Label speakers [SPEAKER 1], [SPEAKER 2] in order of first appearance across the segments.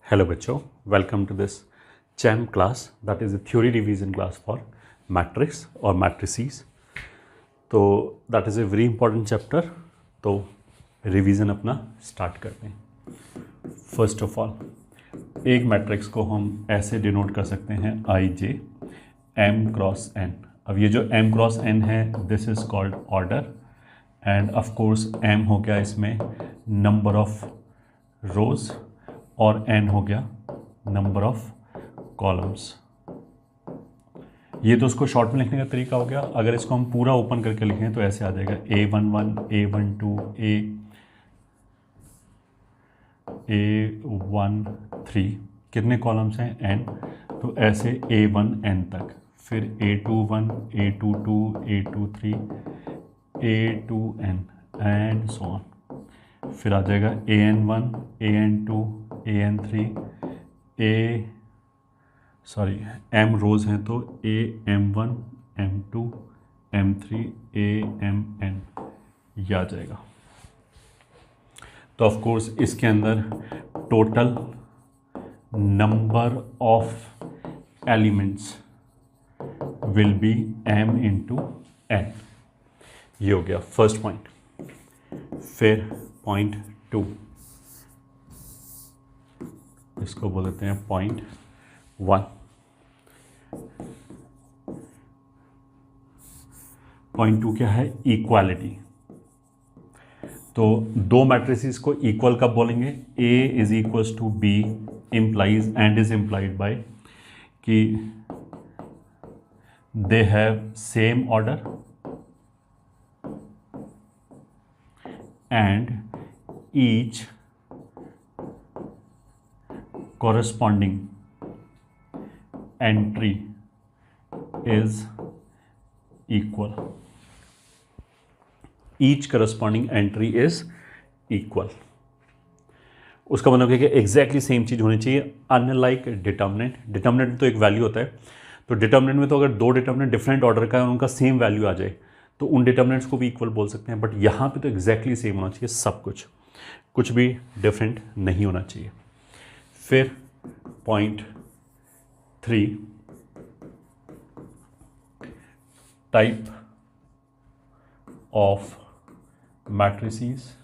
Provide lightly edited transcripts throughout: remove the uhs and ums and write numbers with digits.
[SPEAKER 1] Hello बच्चों, welcome to this CHAM class, that is a theory revision class for matrix or matrices. तो that is a very important chapter. तो revision अपना start करते हैं. First of all एक matrix को हम ऐसे डिनोट कर सकते हैं I J M cross N. अब ये जो एम क्रॉस एन है this is called order and of course M हो गया इसमें नंबर ऑफ रोज और n हो गया नंबर ऑफ कॉलम्स. ये तो उसको शॉर्ट में लिखने का तरीका हो गया. अगर इसको हम पूरा ओपन करके लिखें तो ऐसे आ जाएगा A11, A12, A13. कितने कॉलम्स हैं n, तो ऐसे A1n तक, फिर A21, A22, A23, A2n and so on. फिर आ जाएगा AN1, AN2, AN3, m रोज हैं तो AM1, M2, M3, AMN ये आ जाएगा. तो ऑफ कोर्स इसके अंदर total number of elements will be m into n. ये हो गया फर्स्ट पॉइंट. फिर पॉइंट 2, इसको बोल देते हैं पॉइंट 1. पॉइंट 2 क्या है? इक्वालिटी. तो दो मैट्रिसेस को इक्वल कब बोलेंगे? A is equals to B implies and is implied by कि they have same order and each corresponding entry is equal. Each corresponding entry is equal. उसका मतलब है कि एग्जैक्टली सेम चीज़ होनी चाहिए. Unlike determinant. डिटर्मिनेंट तो एक वैल्यू होता है, तो डिटर्मिनेंट में तो अगर दो डिटर्मिनेंट डिफरेंट ऑर्डर का है और उनका सेम वैल्यू आ जाए तो उन डिटर्मिनेंट्स को भी इक्वल बोल सकते हैं. बट यहाँ पे तो एग्जैक्टली सेम होना चाहिए सब कुछ भी डिफरेंट नहीं होना चाहिए. फिर पॉइंट 3, टाइप ऑफ मैट्रिसेस.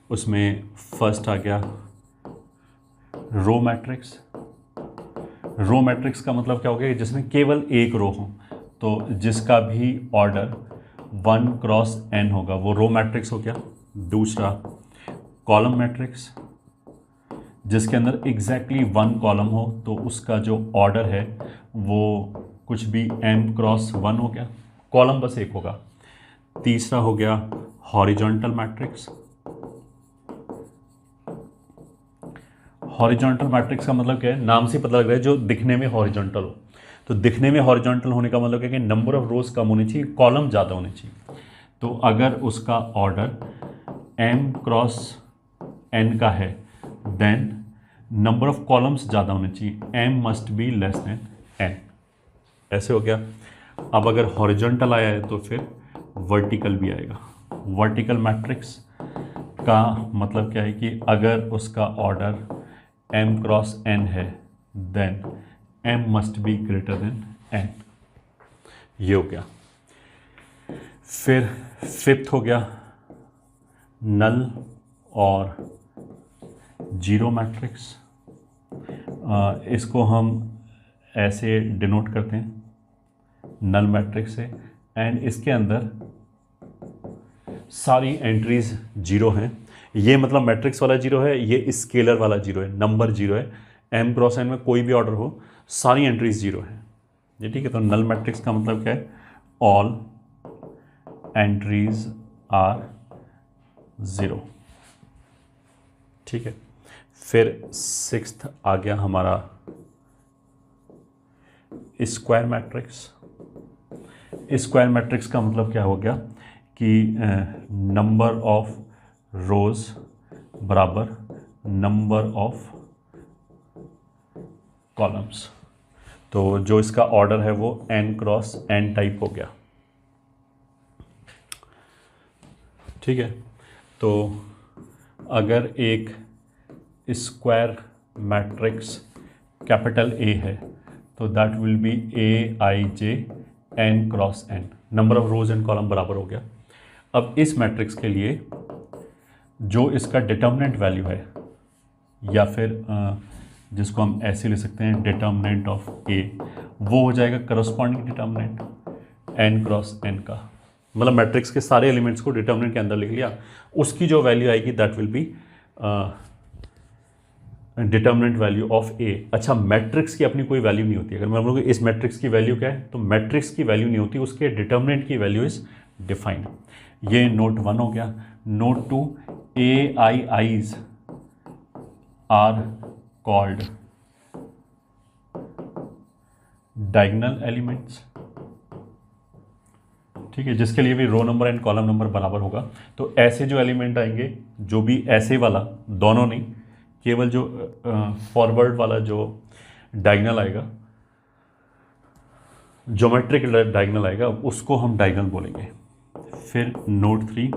[SPEAKER 1] उसमें फर्स्ट आ गया रो मैट्रिक्स. रो मैट्रिक्स का मतलब क्या हो गया? जिसमें केवल एक रो हो, तो जिसका भी ऑर्डर 1 क्रॉस n होगा वो रो मैट्रिक्स हो गया. दूसरा कॉलम मैट्रिक्स, जिसके अंदर एग्जैक्टली 1 कॉलम हो तो उसका जो ऑर्डर है वो कुछ भी m क्रॉस 1 हो गया, कॉलम बस एक होगा. तीसरा हो गया हॉरिजॉन्टल मैट्रिक्स. हॉरिजॉन्टल मैट्रिक्स का मतलब क्या है? नाम से पता लग रहा है जो दिखने में हॉरिजॉन्टल हो. तो दिखने में हॉरिजॉन्टल होने का मतलब क्या है कि नंबर ऑफ रोज कम होनी चाहिए, कॉलम ज़्यादा होने चाहिए. तो अगर उसका ऑर्डर m क्रॉस n का है देन नंबर ऑफ कॉलम्स ज़्यादा होने चाहिए, m must be less than n. ऐसे हो गया. अब अगर हॉरिजॉन्टल आया है तो फिर वर्टिकल भी आएगा. वर्टिकल मैट्रिक्स का मतलब क्या है कि अगर उसका ऑर्डर m क्रॉस n है then m must be greater than n. ये हो गया. फिर फिफ्थ हो गया नल और जीरो मैट्रिक्स. इसको हम ऐसे डिनोट करते हैं नल मैट्रिक्स से, एंड इसके अंदर सारी एंट्रीज जीरो हैं. ये मतलब मैट्रिक्स वाला जीरो है, ये स्केलर वाला जीरो है, नंबर जीरो है. m क्रॉस n में कोई भी ऑर्डर हो सारी एंट्रीज जीरो हैं. ये ठीक है. तो नल मैट्रिक्स का मतलब क्या है? All entries are zero. ठीक है. फिर सिक्स्थ आ गया हमारा स्क्वायर मैट्रिक्स. स्क्वायर मैट्रिक्स का मतलब क्या हो गया कि नंबर ऑफ रोज बराबर नंबर ऑफ कॉलम्स. तो जो इसका ऑर्डर है वो n क्रॉस n टाइप हो गया. ठीक है. तो अगर एक स्क्वायर मैट्रिक्स कैपिटल ए है तो that will B Aij n cross n, number of rose and column बराबर हो गया। अब इस मैट्रिक्स के लिए जो इसका डिटर्मिनेंट वैल्यू है, या फिर जिसको हम ऐसे ले सकते हैं डिटर्मिनेंट ऑफ ए, वो हो जाएगा corresponding determinant n cross n का, मतलब मैट्रिक्स के सारे एलिमेंट्स को डिटर्मिनेंट के अंदर लिख लिया, उसकी जो वैल्यू आएगी that will be determinant value of A. अच्छा, मैट्रिक्स की अपनी कोई वैल्यू नहीं होती। अगर मैं बोलूँ इस मैट्रिक्स की वैल्यू क्या है, तो मैट्रिक्स की वैल्यू नहीं होती, उसके डिटर्मिनेंट की वैल्यू इज डिफाइंड। ये नोट 1 हो गया। Note 2, AIIs are called diagonal elements, ठीक है, जिसके लिए भी row number and column number बराबर होगा। तो ऐसे जो एलिमेंट आएंगे, जो भी ऐसे वाला, दोनों नहीं, केवल जो फॉरवर्ड वाला जो डायगोनल आएगा, ज्योमेट्रिक डायगोनल आएगा, उसको हम डायगोनल बोलेंगे। फिर note 3,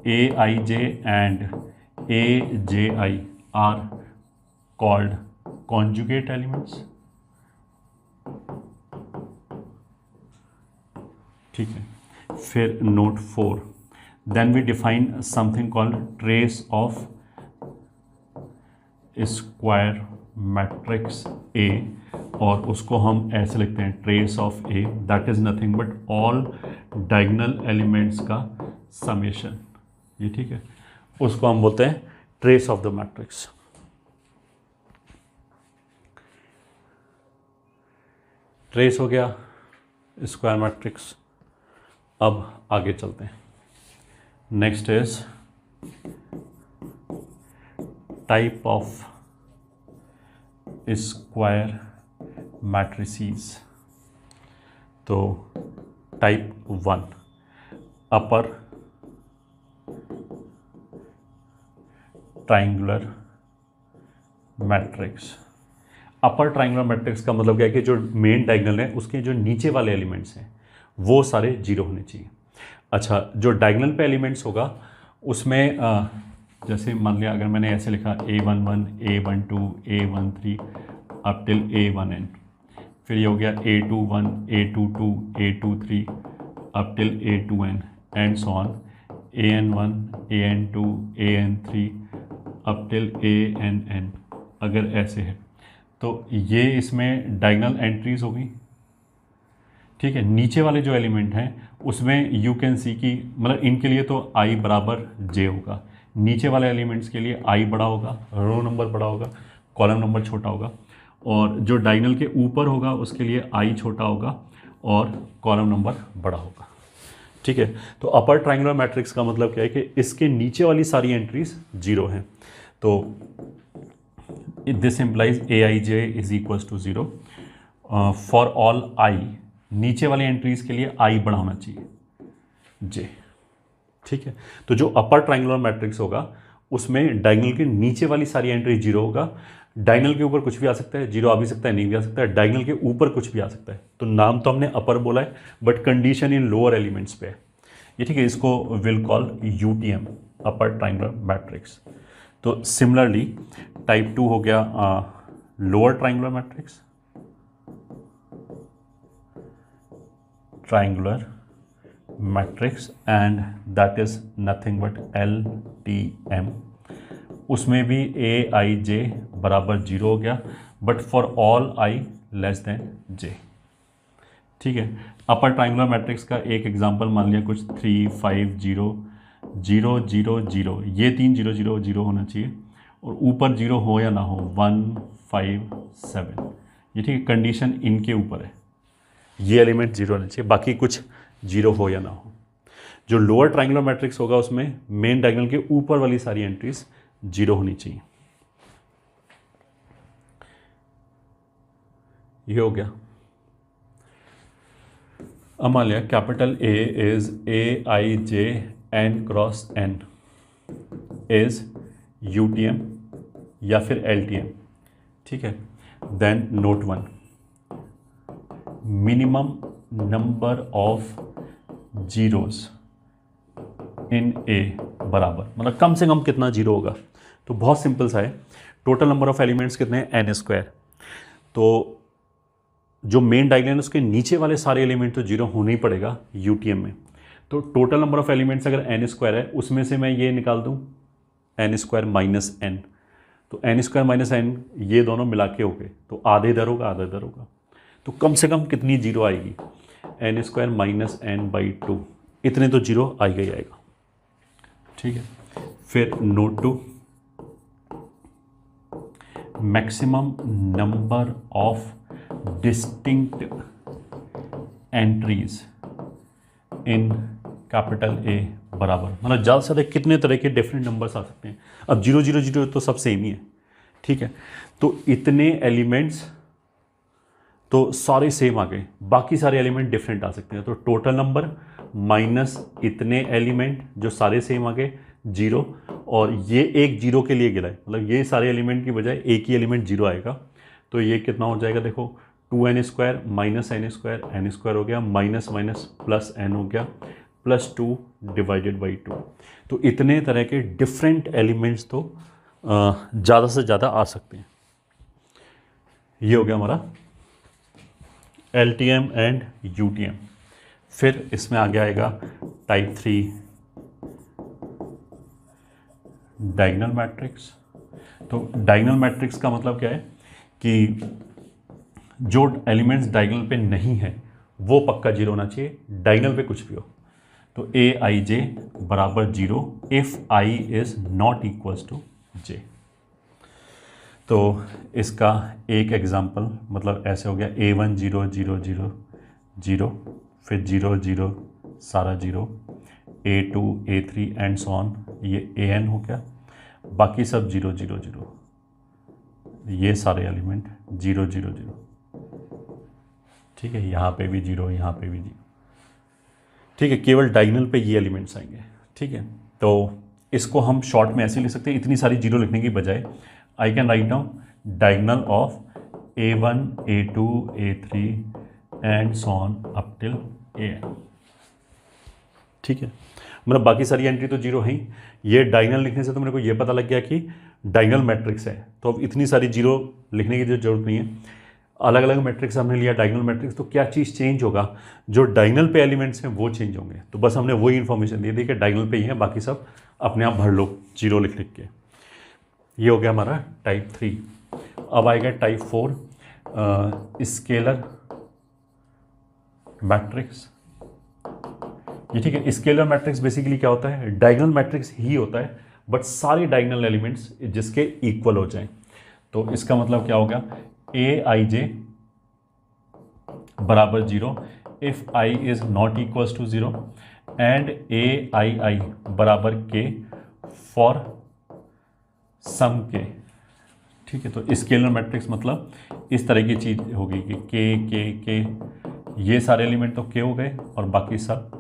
[SPEAKER 1] AIJ and AJI are called conjugate elements, ठीक है। फिर note 4, then we define something called trace of square matrix A, और उसको हम ऐसे लिखते हैं trace of A that is nothing but all diagonal elements का समेशन, ये ठीक है, उसको हम बोलते हैं trace of the matrix. Trace हो गया स्क्वायर मैट्रिक्स। अब आगे चलते हैं। Next is type of square matrices. तो type 1 upper triangular matrix. Upper triangular matrix का मतलब क्या है कि जो मेन डायगोनल है उसके जो नीचे वाले एलिमेंट्स हैं वो सारे जीरो होने चाहिए। अच्छा, जो डायगोनल पे एलिमेंट्स होगा उसमें जैसे मान लिया अगर मैंने ऐसे लिखा A11, A12, A13 up till A1n, फिर ये हो गया A21, A22, A23 up till A2n and so on, AN1, AN2, AN3 up till ANn। अगर ऐसे है तो ये इसमें डायगोनल एंट्रीज होगी, ठीक है। नीचे वाले जो एलिमेंट हैं उसमें यू कैन सी की, मतलब इनके लिए तो i बराबर j होगा, नीचे वाले एलिमेंट्स के लिए i बड़ा होगा, रो नंबर बड़ा होगा, कॉलम नंबर छोटा होगा, और जो डायगोनल के ऊपर होगा उसके लिए i छोटा होगा और कॉलम नंबर बड़ा होगा, ठीक है। तो अपर ट्राइंगुलर मैट्रिक्स का मतलब क्या है कि इसके नीचे वाली सारी एंट्रीज जीरो हैं। तो this implies Aij is equals to 0 for all i, नीचे वाली एंट्रीज के लिए i बड़ा होना चाहिए j, ठीक है। तो जो अपर ट्राइंगुलर मैट्रिक्स होगा उसमें डायगोनल के नीचे वाली सारी एंट्री जीरो होगा, डायगोनल के ऊपर कुछ भी आ सकता है, जीरो आ भी सकता है, नहीं भी आ सकता है, डायगोनल के ऊपर कुछ भी आ सकता है। तो नाम तो हमने अपर बोला है but condition in lower elements पे है, ये ठीक है। इसको will call UTM, upper triangular matrix. तो सिमिलरली टाइप 2 हो गया lower triangular matrix, triangular matrix and that is nothing but LTM। उसमें भी Aij बराबर 0 हो गया but for all i less than j, ठीक है। अपर ट्राइंगुलर मैट्रिक्स का एक एग्जांपल मान लिया कुछ 3, 5, 0, 0, 0, 0, ये 3 0 0 0 होना चाहिए, और ऊपर 0 हो या ना हो 1, 5, 7, ये ठीक है। कंडीशन इनके ऊपर है, ये एलिमेंट 0 होना चाहिए, बाकी कुछ 0 हो या ना हो। जो लोअर ट्राइंगुलर मैट्रिक्स होगा उसमें मेन डायगोनल के ऊपर वाली सारी एंट्रीज 0 होनी चाहिए। ये हो गया। अब मान लिया capital A is Aij n cross n is UTM या फिर LTM, ठीक है। Then note 1, minimum number of zeros in A बराबर, मतलब कम से कम कितना जीरो होगा। तो बहुत सिंपल सा है, टोटल नंबर ऑफ एलिमेंट्स कितने हैं, एन स्क्वायर। तो जो मेन डायगोनल है उसके नीचे वाले सारे एलिमेंट तो जीरो होना ही पड़ेगा यूटीएम में। तो टोटल नंबर ऑफ एलिमेंट्स अगर एन स्क्वायर है, उसमें से मैं ये निकाल दूँ एन स्क्वायर माइनस एन, तो एन स्क्वायर माइनस एन ये दोनों मिला के हो गए, तो आधे इधर होगा आधा इधर होगा, तो कम से कम कितनी जीरो आएगी, N square minus N by two, इतने तो जीरो आएगा ही आएगा। ठीक है, फिर note two maximum number of distinct entries in capital A बराबर, मतलब ज़्यादा से ज़्यादा कितने तरह के डिफरेंट नंबर्स आ सकते हैं। अब 0 0 0 तो सब सेम ही है, ठीक है, तो इतने एलिमेंट्स तो सारे सेम आ गए, बाकी सारे एलिमेंट डिफरेंट आ सकते हैं। तो टोटल नंबर माइनस इतने एलिमेंट जो सारे सेम आ गए 0, और ये एक 0 के लिए गिरा है, मतलब ये सारे एलिमेंट की बजाय एक ही एलिमेंट 0 आएगा। तो ये कितना हो जाएगा, देखो 2n square minus N square हो गया, माइनस माइनस प्लस एन हो गया, प्लस 2 डिवाइडेड बाई 2। तो इतने तरह के डिफरेंट एलिमेंट्स तो ज़्यादा से ज़्यादा आ सकते हैं। ये हो गया हमारा LTM एंड UTM। फिर इसमें आगे आएगा टाइप 3 डायगोनल मैट्रिक्स। तो डायगोनल मैट्रिक्स का मतलब क्या है कि जो एलिमेंट्स डायगोनल पे नहीं है वो पक्का जीरो होना चाहिए, डायगोनल पे कुछ भी हो। तो Aij बराबर 0 if I is not equals to j। तो इसका एक एग्जांपल मतलब ऐसे हो गया A1 0 0 0 0, फिर 0 0 सारा 0, A2 A3 and so on, ये An हो गया, बाकी सब 0 0 0, ये सारे एलिमेंट 0 0 0। ठीक है, यहाँ पे भी 0, यहाँ पे भी 0। ठीक है, केवल डायगोनल पे ये एलिमेंट्स आएंगे। ठीक है, तो इसको हम शॉर्ट में ऐसे लिख सकते हैं, इतनी सारी 0 लिखने की बजाय आई can write down diagonal of A1 A2 A3 and so on up till An। ठीक है, मतलब बाकी सारी एंट्री तो 0 है ही, ये डायगोनल लिखने से तो मेरे को ये पता लग गया कि डायगोनल मैट्रिक्स है। तो अब इतनी सारी 0 लिखने की जरूरत नहीं है, अलग अलग मैट्रिक्स हमने लिया डायगोनल मैट्रिक्स, तो क्या चीज़ चेंज होगा, जो डायगोनल पे एलिमेंट्स हैं वो चेंज होंगे। तो बस हमने वही इन्फॉर्मेशन दी थी कि डायगोनल पे ही है, बाकी सब अपने आप भर लो 0 लिख लिख के। ये हो गया हमारा टाइप 3। अब आएगा टाइप 4 स्केलर मैट्रिक्स। ये ठीक है, स्केलर मैट्रिक्स बेसिकली क्या होता है, डायगोनल मैट्रिक्स ही होता है बट सारे डायगोनल एलिमेंट्स जिसके इक्वल हो जाएं। तो इसका मतलब क्या होगा, Aij बराबर 0 if I is not equals to 0 and Aii बराबर k फॉर सम k। ठीक है, तो स्केलर मैट्रिक्स मतलब इस तरह की चीज होगी कि k ये सारे एलिमेंट तो k हो गए और बाकी सब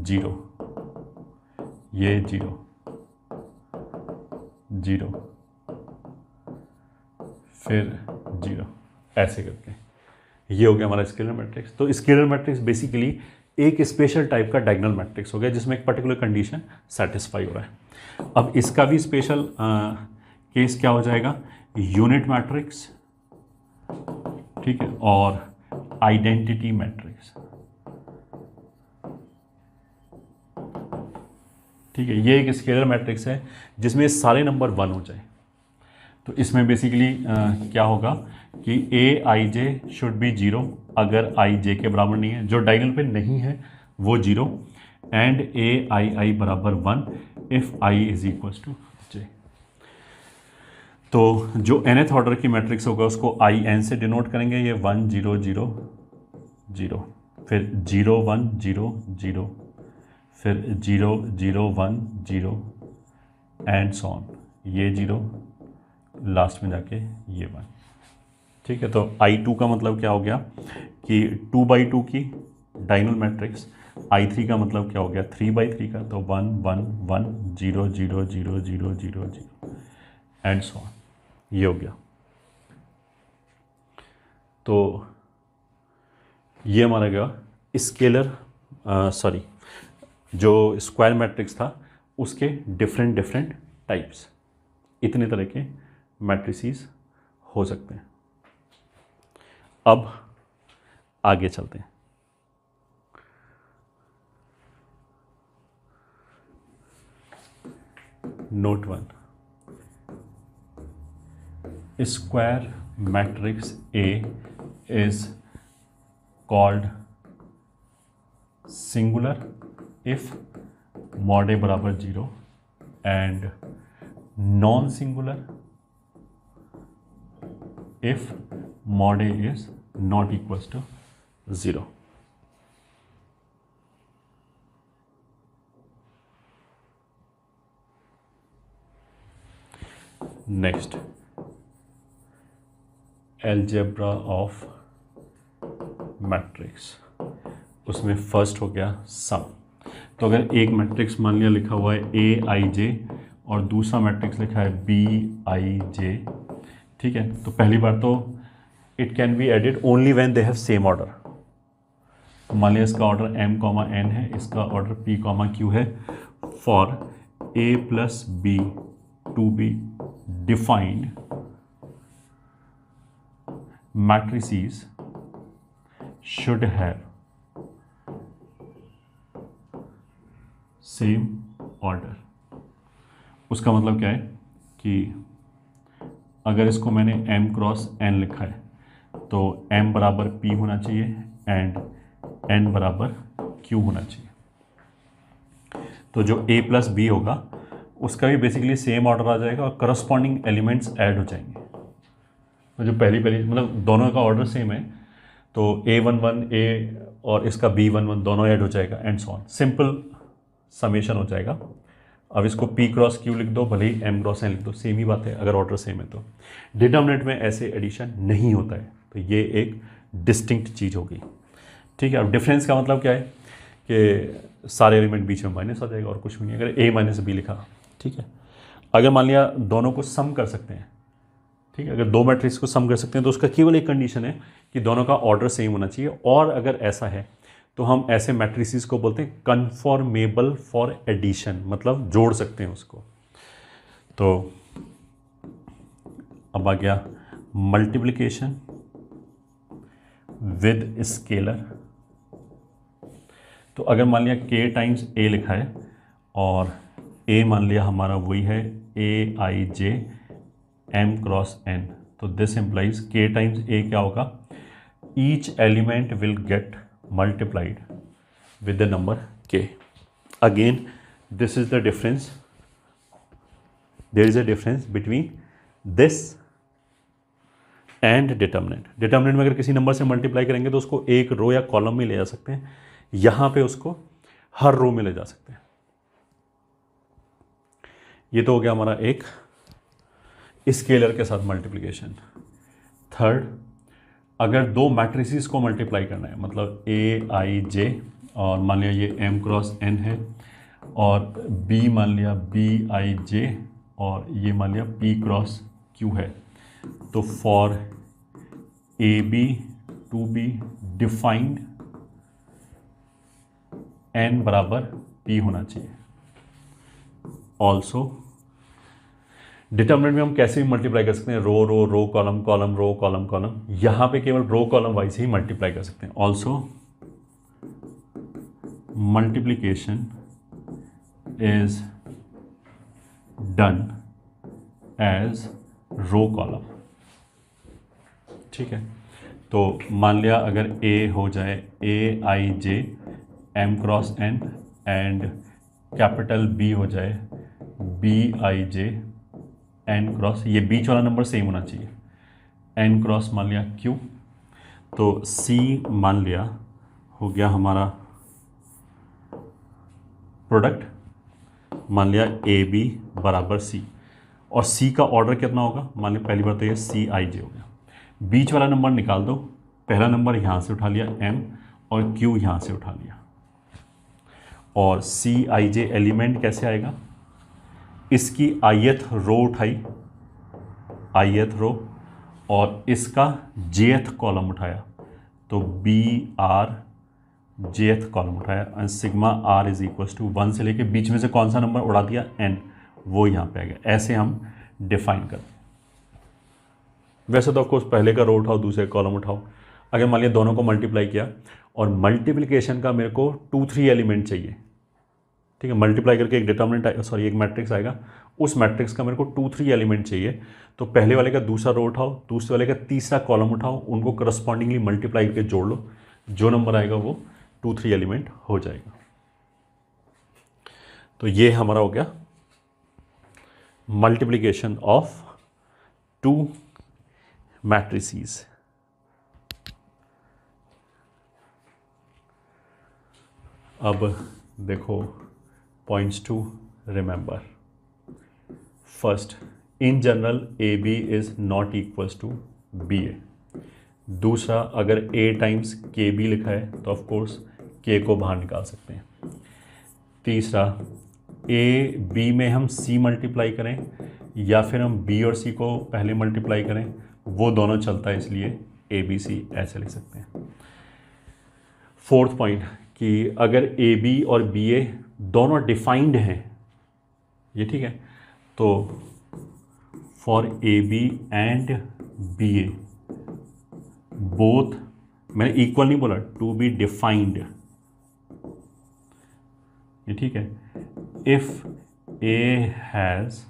[SPEAKER 1] 0, ये 0 0 फिर 0, ऐसे करके ये हो गया हमारा स्केलर मैट्रिक्स। तो स्केलर मैट्रिक्स बेसिकली एक स्पेशल टाइप का डायगोनल मैट्रिक्स हो गया जिसमें एक पर्टिकुलर कंडीशन सेटिस्फाई हो रहा है। अब इसका भी स्पेशल केस क्या हो जाएगा, यूनिट मैट्रिक्स, ठीक है, और आइडेंटिटी मैट्रिक्स। ठीक है, ये एक स्केलर मैट्रिक्स है जिसमें सारे नंबर 1 हो जाए। तो इसमें बेसिकली क्या होगा कि Aij शुड बी 0 अगर I j के बराबर नहीं है, जो डायगोनल पे नहीं है वो 0, एंड Aii बराबर 1 if I is equal to j। तो जो nth ऑर्डर की मैट्रिक्स होगा उसको In से डिनोट करेंगे, ये 1 0 0 0, फिर 0 1 0 0, फिर 0 0 1 0 एंड सो ऑन, ये 0 लास्ट में जाके ये 1। ठीक है, तो I2 का मतलब क्या हो गया कि 2/2 की डायगोनल मैट्रिक्स, I3 का मतलब क्या हो गया 3/3 का, तो 1 1 1 0 0 0 0 0 0 एंड सो ऑन, ये हो गया। तो ये हमारा गया स्केलर सॉरी जो स्क्वायर मैट्रिक्स था उसके डिफरेंट टाइप्स, इतने तरह के मैट्रिसेस हो सकते हैं। अब आगे चलते हैं। Note 1, square matrix A is called singular if mod A बराबर 0 and non singular if mod A is not equals to 0. Next, algebra of matrix, उसमें फर्स्ट हो गया सम। तो अगर एक मैट्रिक्स मान लिया लिखा हुआ है AIJ और दूसरा मैट्रिक्स लिखा है BIJ, ठीक है, तो पहली बार तो it can be added only when they have same order. मान लिया इसका ऑर्डर M, N है, इसका ऑर्डर P, Q है। For A + B to be defined matrices should have same order। उसका मतलब क्या है कि अगर इसको मैंने M × N लिखा है तो M बराबर P होना चाहिए एंड N बराबर Q होना चाहिए। तो जो A + B होगा उसका भी बेसिकली सेम ऑर्डर आ जाएगा और करस्पॉन्डिंग एलिमेंट्स ऐड हो जाएंगे। तो जो पहली मतलब दोनों का ऑर्डर सेम है तो A11 A और इसका B11 दोनों ऐड हो जाएगा and so on, simple summation हो जाएगा। अब इसको P × Q लिख दो, भले ही M × N लिख दो, सेम ही बात है अगर ऑर्डर सेम है तो। डिटर्मिनेंट में ऐसे एडिशन नहीं होता है, तो ये एक डिस्टिंक्ट चीज़ होगी, ठीक है। अब डिफरेंस का मतलब क्या है कि सारे एलिमेंट बीच में माइनस आ जाएगा और कुछ भी नहीं। अगर A - B लिखा, ठीक है, अगर मान लिया दोनों को सम कर सकते हैं, ठीक है, अगर दो मैट्रिक्स को सम कर सकते हैं तो उसका केवल एक कंडीशन है कि दोनों का ऑर्डर सेम होना चाहिए। और अगर ऐसा है तो हम ऐसे मैट्रिसेस को बोलते हैं कन्फॉर्मेबल फॉर एडिशन, मतलब जोड़ सकते हैं उसको। तो अब आ गया मल्टीप्लिकेशन विद स्केलर। तो अगर मान लिया K × A लिखा है और A मान लिया हमारा वही है AIJ M × N, तो दिस इम्प्लाइज K × A क्या होगा, each element will get multiplied with the number K। Again this is the difference, there is a difference between this and determinant. Determinant में अगर किसी नंबर से multiply करेंगे तो उसको एक रो या कॉलम में ले जा सकते हैं, यहाँ पे उसको हर रो में ले जा सकते हैं। ये तो हो गया हमारा एक स्केलर के साथ मल्टीप्लिकेशन। थर्ड, अगर दो मैट्रिसेस को मल्टीप्लाई करना है, मतलब AIJ और मान लिया ये M × N है और B मान लिया BIJ और ये मान लिया P × Q है, तो for AB to be defined N बराबर P होना चाहिए। ऑल्सो डिटर्मिनेंट में हम कैसे भी मल्टीप्लाई कर सकते हैं, row row row column column row column column, यहाँ पे केवल रो कॉलम वाइज ही मल्टीप्लाई कर सकते हैं। Also multiplication is done as row column, ठीक है। तो मान लिया अगर A हो जाए AIJ M × N and capital B हो जाए BIJ N × ये बीच वाला नंबर सेम होना चाहिए, N × मान लिया Q, तो C मान लिया हो गया हमारा प्रोडक्ट, मान लिया AB बराबर C और C का ऑर्डर कितना होगा, मान लिया पहली बार तो ये CIJ हो गया। बीच वाला नंबर निकाल दो, पहला नंबर यहाँ से उठा लिया M और Q यहाँ से उठा लिया, और CIJ एलिमेंट कैसे आएगा, इसकी ith रो उठाई, ith रो, और इसका jth कॉलम उठाया, तो BR jth कॉलम उठाया and sigma R is equals to 1 से लेके बीच में से कौन सा नंबर उड़ा दिया N, वो यहाँ पे आ गया। ऐसे हम डिफाइन करते हैं। वैसे तो ऑफकोर्स पहले का रो उठाओ दूसरे कॉलम उठाओ। अगर मान लिया दोनों को मल्टीप्लाई किया और मल्टीप्लिकेशन का मेरे को 2-3 एलिमेंट चाहिए, ठीक है, मल्टीप्लाई करके एक डिटर्मिनेंट सॉरी एक मैट्रिक्स आएगा, उस मैट्रिक्स का मेरे को 2-3 एलिमेंट चाहिए, तो पहले वाले का दूसरा रो उठाओ, दूसरे वाले का तीसरा कॉलम उठाओ, उनको करस्पॉन्डिंगली मल्टीप्लाई करके जोड़ लो, जो नंबर आएगा वो 2-3 एलिमेंट हो जाएगा। तो ये हमारा हो गया मल्टीप्लिकेशन ऑफ 2 मैट्रिसेस। अब देखो points to remember. First, in general A B is not equals to B A. दूसरा, अगर ए टाइम्स के बी लिखा है तो ऑफ कोर्स के को बाहर निकाल सकते हैं। तीसरा, ए बी में हम सी मल्टीप्लाई करें या फिर हम बी और सी को पहले मल्टीप्लाई करें, वो दोनों चलता है, इसलिए ए बी सी ऐसे लिख सकते हैं। फोर्थ पॉइंट कि अगर ए बी और बी ए दोनों डिफाइंड हैं, ये ठीक है, तो for A B and B A both, मैंने इक्वल नहीं बोला, टू बी डिफाइंड, ये ठीक है, if A has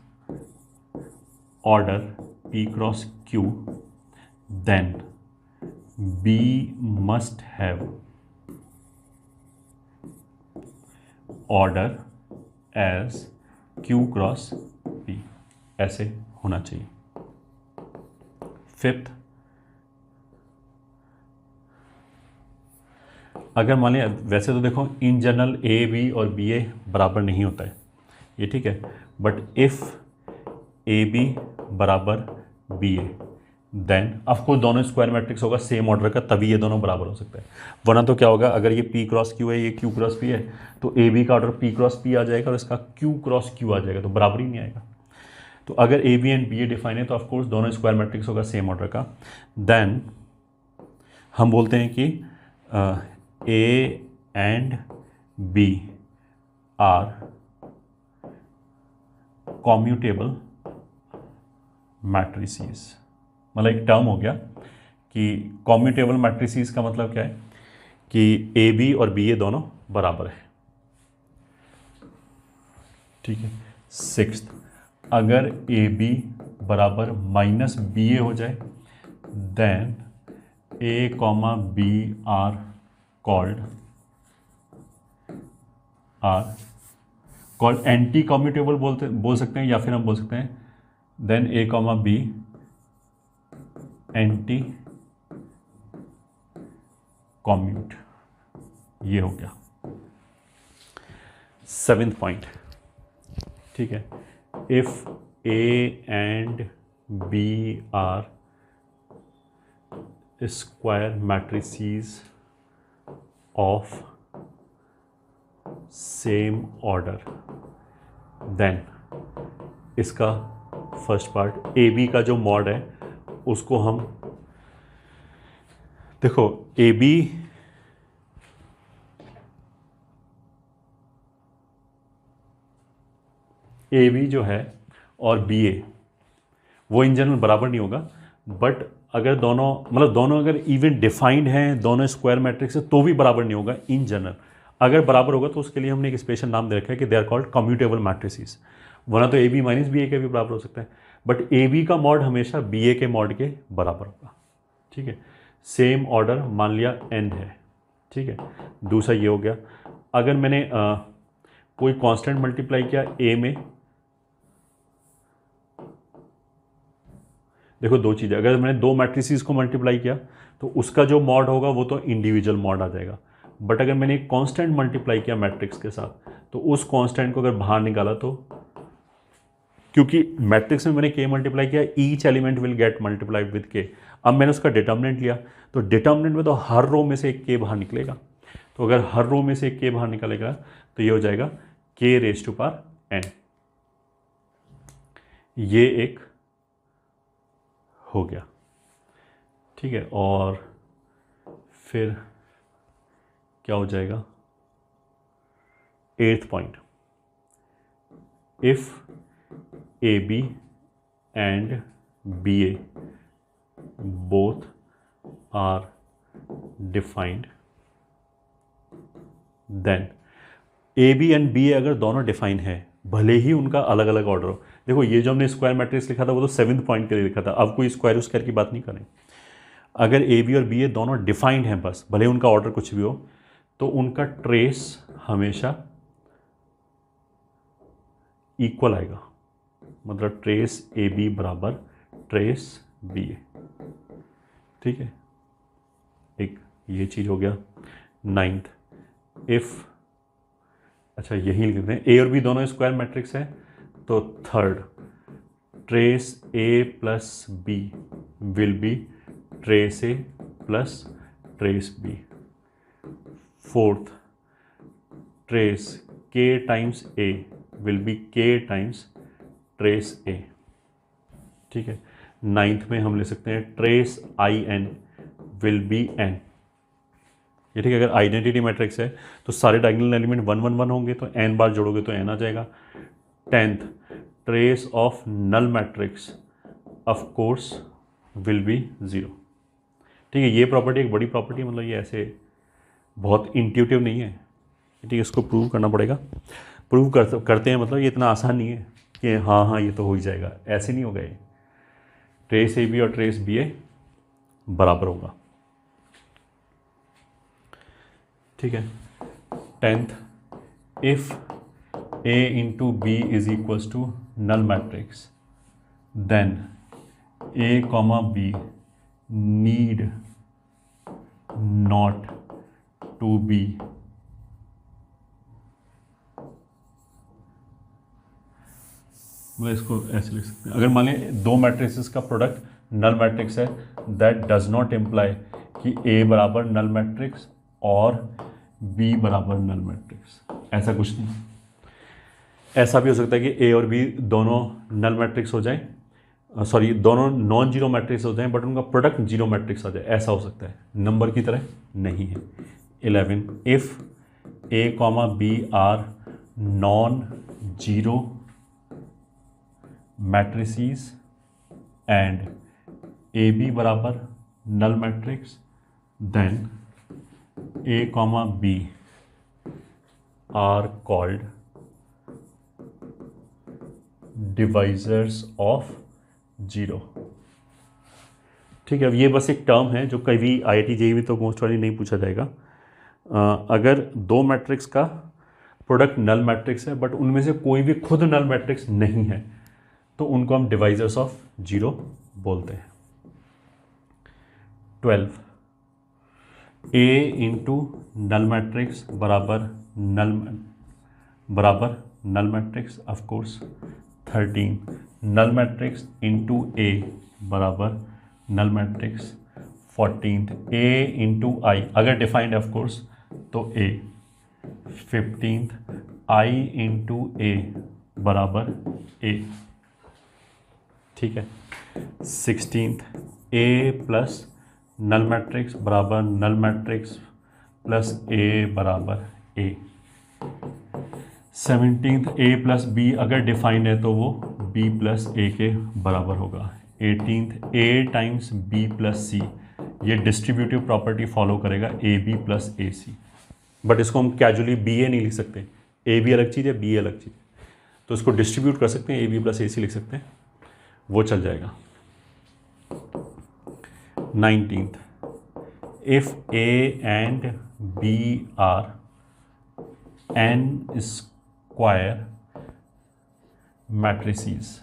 [SPEAKER 1] order p cross q then b must have order as q cross p, ऐसे होना चाहिए। फिफ्थ, अगर मान लिया, वैसे तो देखो इन जनरल ए बी और बी ए बराबर नहीं होता है, ये ठीक है, बट इफ़ ए बी बराबर बी ए देन ऑफकोर्स दोनों स्क्वायर मैट्रिक्स होगा सेम ऑर्डर का, तभी ये दोनों बराबर हो सकता है। वरना तो क्या होगा, अगर ये p क्रॉस q है, ये q क्रॉस p है, तो ए बी का ऑर्डर p क्रॉस p आ जाएगा और इसका q क्रॉस q आ जाएगा, तो बराबर ही नहीं आएगा। तो अगर A B and B A define है तो ऑफकोर्स दोनों स्क्वायर मैट्रिक्स होगा सेम ऑर्डर का। देन हम बोलते हैं कि A and B are commutable matrices. मतलब एक टर्म हो गया कि कॉम्यूटेबल मैट्रिसेस का मतलब क्या है कि ए बी और बी ए दोनों बराबर है, ठीक है। सिक्स्थ, अगर ए बी बराबर माइनस बी ए हो जाए then A comma B are called anti commutable बोल सकते हैं, या फिर हम बोल सकते हैं then A comma B anti commute, ये हो गया सेवेंथ पॉइंट, ठीक है। If A and B are square matrices of same order then, इसका फर्स्ट पार्ट ए बी का जो मॉड है उसको हम देखो, ए बी जो है और बी ए वो इन जनरल बराबर नहीं होगा, बट अगर दोनों मतलब दोनों अगर इवन डिफाइंड हैं, दोनों स्क्वायर मैट्रिक्स है, तो भी बराबर नहीं होगा इन जनरल। अगर बराबर होगा तो उसके लिए हमने एक स्पेशल नाम दे रखा है कि they are called commutable matrices. वरना तो A B minus B A के भी बराबर हो सकता है, बट ए बी का मॉड हमेशा बी ए के मॉड के बराबर होगा, ठीक है। सेम ऑर्डर मान लिया n है, ठीक है। दूसरा ये हो गया, अगर मैंने कोई कांस्टेंट मल्टीप्लाई किया a में, देखो दो चीज़ें, अगर मैंने दो मैट्रिसेस को मल्टीप्लाई किया तो उसका जो मॉड होगा वो तो इंडिविजुअल मॉड आ जाएगा, बट अगर मैंने एक कांस्टेंट मल्टीप्लाई किया मैट्रिक्स के साथ तो उस कांस्टेंट को अगर बाहर निकाला तो, क्योंकि मैट्रिक्स में मैंने k मल्टीप्लाई किया, each element will gate multiply with k। अब मैंने उसका डिटर्मिनेंट लिया तो डिटर्मिनेंट में तो हर रो में से एक k बाहर निकलेगा, तो अगर हर रो में से एक k बाहर निकलेगा तो ये हो जाएगा k raise to power n, ये एक हो गया, ठीक है। और फिर क्या हो जाएगा, eighth point, if A B and B A are defined then A B and B अगर दोनों डिफाइन है, भले ही उनका अलग अलग ऑर्डर हो। देखो ये जो हमने स्क्वायर मैट्रिक्स लिखा था वो तो 7th पॉइंट के लिए लिखा था, अब कोई स्क्वायर स्क्वायर की बात नहीं करें। अगर ए बी और बी ए दोनों डिफाइंड हैं, बस भले उनका ऑर्डर कुछ भी हो, तो उनका ट्रेस हमेशा इक्वल आएगा। मतलब ट्रेस ए बी बराबर ट्रेस बी ए। ठीक है, एक ये चीज़ हो गया। 9th, इफ़, अच्छा यही लिख देते हैं, ए और बी दोनों स्क्वायर मैट्रिक्स है, तो 3rd, trace A plus B will be trace A plus trace B. 4th, trace K times A will be K times trace A. ठीक है। 9th में हम ले सकते हैं trace I N will be N. ये ठीक है, अगर आइडेंटिटी मैट्रिक्स है तो सारे डायगोनल एलिमेंट 1 1 1 होंगे, तो n बार जोड़ोगे तो n आ जाएगा। 10th, trace of null matrix of course will be 0। ठीक है, ये प्रॉपर्टी एक बड़ी प्रॉपर्टी, मतलब ये ऐसे बहुत इंट्यूटिव नहीं है। ठीक है, इसको प्रूव करना पड़ेगा। प्रूव करते हैं, मतलब ये इतना आसान नहीं है कि हाँ हाँ ये तो हो ही जाएगा, ऐसे नहीं होगा। ये ट्रेस ए बी और ट्रेस बी ए बराबर होगा। ठीक है। 10th, if A into B is equals to null matrix then A comma B need not to be मतलब इसको ऐसे लिख सकते हैं, अगर मान लें दो मैट्रिसेस का प्रोडक्ट नल मैट्रिक्स है, दैट डज नॉट इम्प्लाई कि ए बराबर नल मैट्रिक्स और बी बराबर नल मैट्रिक्स, ऐसा कुछ नहीं। ऐसा भी हो सकता है कि ए और बी दोनों नल मैट्रिक्स हो जाए, सॉरी दोनों नॉन जीरो मैट्रिक्स हो जाएं, बट उनका प्रोडक्ट जीरो मैट्रिक्स आ जाए, ऐसा हो सकता है, नंबर की तरह नहीं है। 11, if A comma B are non zero matrices and A B बराबर null matrix then A comma B are called divisors of zero. ठीक है, अब ये बस एक टर्म है जो कभी IIT JEE तो मोस्ट वाली नहीं पूछा जाएगा। अगर दो मैट्रिक्स का प्रोडक्ट नल मैट्रिक्स है बट उनमें से कोई भी खुद नल मैट्रिक्स नहीं है, तो उनको हम डिवाइजर्स ऑफ जीरो बोलते हैं। 12, ए इंटू नल मैट्रिक्स बराबर null matrix of course. 13, null matrix into A बराबर नल मैट्रिक्स। 14th, ए इंटू आई अगर डिफाइंड ऑफ कोर्स तो ए। 15th, आई इंटू ए बराबर ए। ठीक है। 16th, ए प्लस नल मैट्रिक्स बराबर नल मैट्रिक्स प्लस ए बराबर ए। 17th, ए प्लस बी अगर डिफाइंड है तो वो बी प्लस ए के बराबर होगा। 18th, A times B plus C, ये डिस्ट्रीब्यूटिव प्रॉपर्टी फॉलो करेगा A B plus A C, but इसको हम कैजुअली बी ए नहीं लिख सकते, ए बी अलग चीज़ है, बी अलग चीज़ है, तो इसको डिस्ट्रीब्यूट कर सकते हैं, ए बी प्लस ए सी लिख सकते हैं, वो चल जाएगा। 19th, if A and B are N square matrices,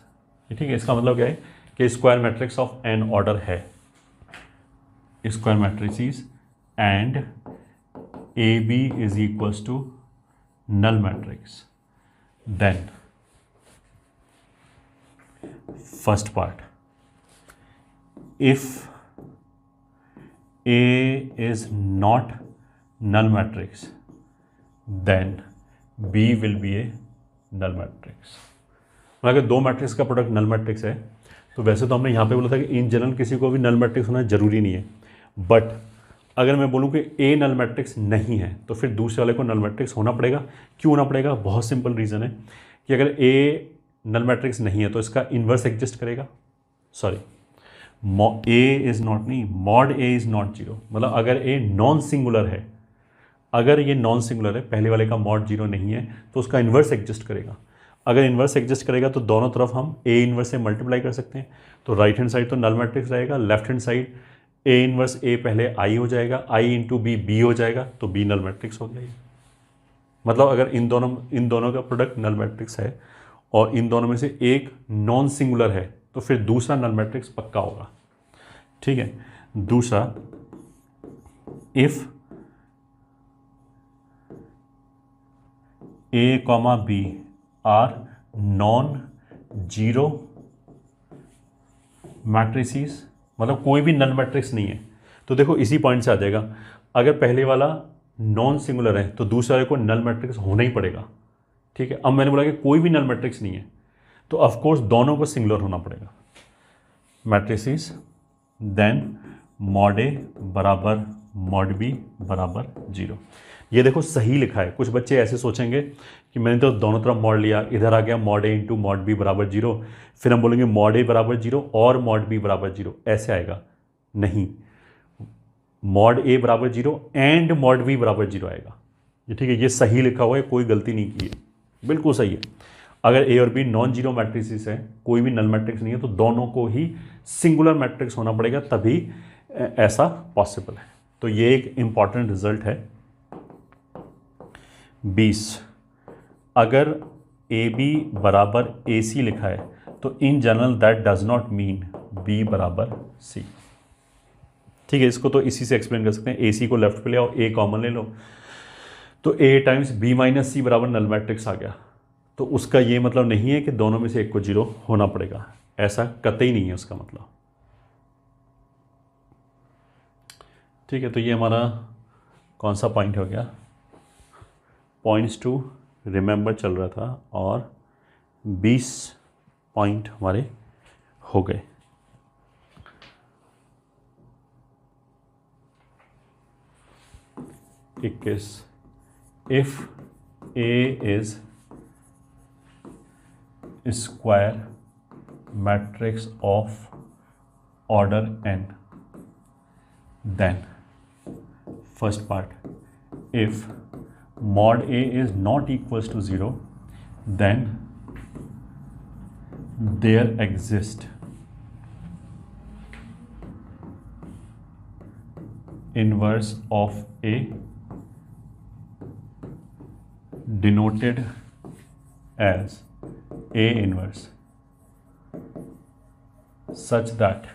[SPEAKER 1] ठीक है, इसका मतलब क्या है कि square matrix of N order है, square matrices and A B is equals to null matrix, then first part, if A is not null matrix then B will be a null matrix। अगर दो matrix का product null matrix है तो वैसे तो हमने यहाँ पे बोला था कि इन जनरल किसी को भी नल मैट्रिक्स होना जरूरी नहीं है, बट अगर मैं बोलूँ कि ए नल मैट्रिक्स नहीं है तो फिर दूसरे वाले को नल मैट्रिक्स होना पड़ेगा। क्यों होना पड़ेगा? बहुत सिंपल रीज़न है कि अगर ए नल मैट्रिक्स नहीं है तो इसका इन्वर्स एग्जिस्ट करेगा, सॉरी ए इज़ नॉट नहीं, mod A is not zero, मतलब अगर ए नॉन सिंगुलर है, अगर ये नॉन सिंगुलर है, पहले वाले का मॉड जीरो नहीं है, तो उसका इन्वर्स एग्जिस्ट करेगा। अगर इन्वर्स एग्जिस्ट करेगा तो दोनों तरफ हम ए इन्वर्स से मल्टीप्लाई कर सकते हैं। तो राइट हैंड साइड तो नल मैट्रिक्स रहेगा, left hand side A inverse ए पहले आई हो जाएगा, आई इंटू बी बी हो जाएगा, तो बी नल मैट्रिक्स हो गया ये। मतलब अगर इन दोनों का प्रोडक्ट नल मैट्रिक्स है और इन दोनों में से एक नॉन सिंगुलर है, तो फिर दूसरा नल मैट्रिक्स पक्का होगा। ठीक है, दूसरा, if A comma B are non zero matrices, मतलब कोई भी नल मैट्रिक्स नहीं है। तो देखो इसी पॉइंट से आ जाएगा, अगर पहले वाला नॉन सिंगुलर है तो दूसरे वाले को नल मैट्रिक्स होना ही पड़ेगा। ठीक है, अब मैंने बोला कि कोई भी नल मैट्रिक्स नहीं है, तो ऑफकोर्स दोनों को सिंगुलर होना पड़ेगा। मैट्रिसेस देन मॉड ए बराबर मॉड बी बराबर जीरो। ये देखो सही लिखा है। कुछ बच्चे ऐसे सोचेंगे कि मैंने तो दोनों तरफ मॉड लिया, इधर आ गया mod A into mod B बराबर जीरो, फिर हम बोलेंगे मॉड ए बराबर जीरो और मॉड बी बराबर जीरो, ऐसे आएगा नहीं, मॉड ए बराबर जीरो एंड मॉड बी बराबर जीरो आएगा। ये ठीक है, ये सही लिखा हुआ है, कोई गलती नहीं की है, बिल्कुल सही है। अगर ए और बी नॉन जीरो मैट्रिसेस है, कोई भी नल मैट्रिक्स नहीं है, तो दोनों को ही सिंगुलर मैट्रिक्स होना पड़ेगा, तभी ऐसा पॉसिबल है। तो ये एक इंपॉर्टेंट रिजल्ट है। 20, अगर ए बी बराबर ए सी लिखा है तो in general that does not mean B बराबर सी। ठीक है, इसको तो इसी से एक्सप्लेन कर सकते हैं। ए सी को लेफ्ट पे ले आओ, ए कॉमन ले लो, तो ए टाइम्स बी माइनस सी बराबर नल मैट्रिक्स आ गया। तो उसका ये मतलब नहीं है कि दोनों में से एक को जीरो होना पड़ेगा, ऐसा कतई नहीं है उसका मतलब। ठीक है, तो ये हमारा कौन सा पॉइंट हो गया, पॉइंट्स टू रिमेंबर चल रहा था, और 20 पॉइंट हमारे हो गए। If A is square matrix of order n, then first part, if mod a is not equals to 0, then there exist inverse of a denoted as a inverse such that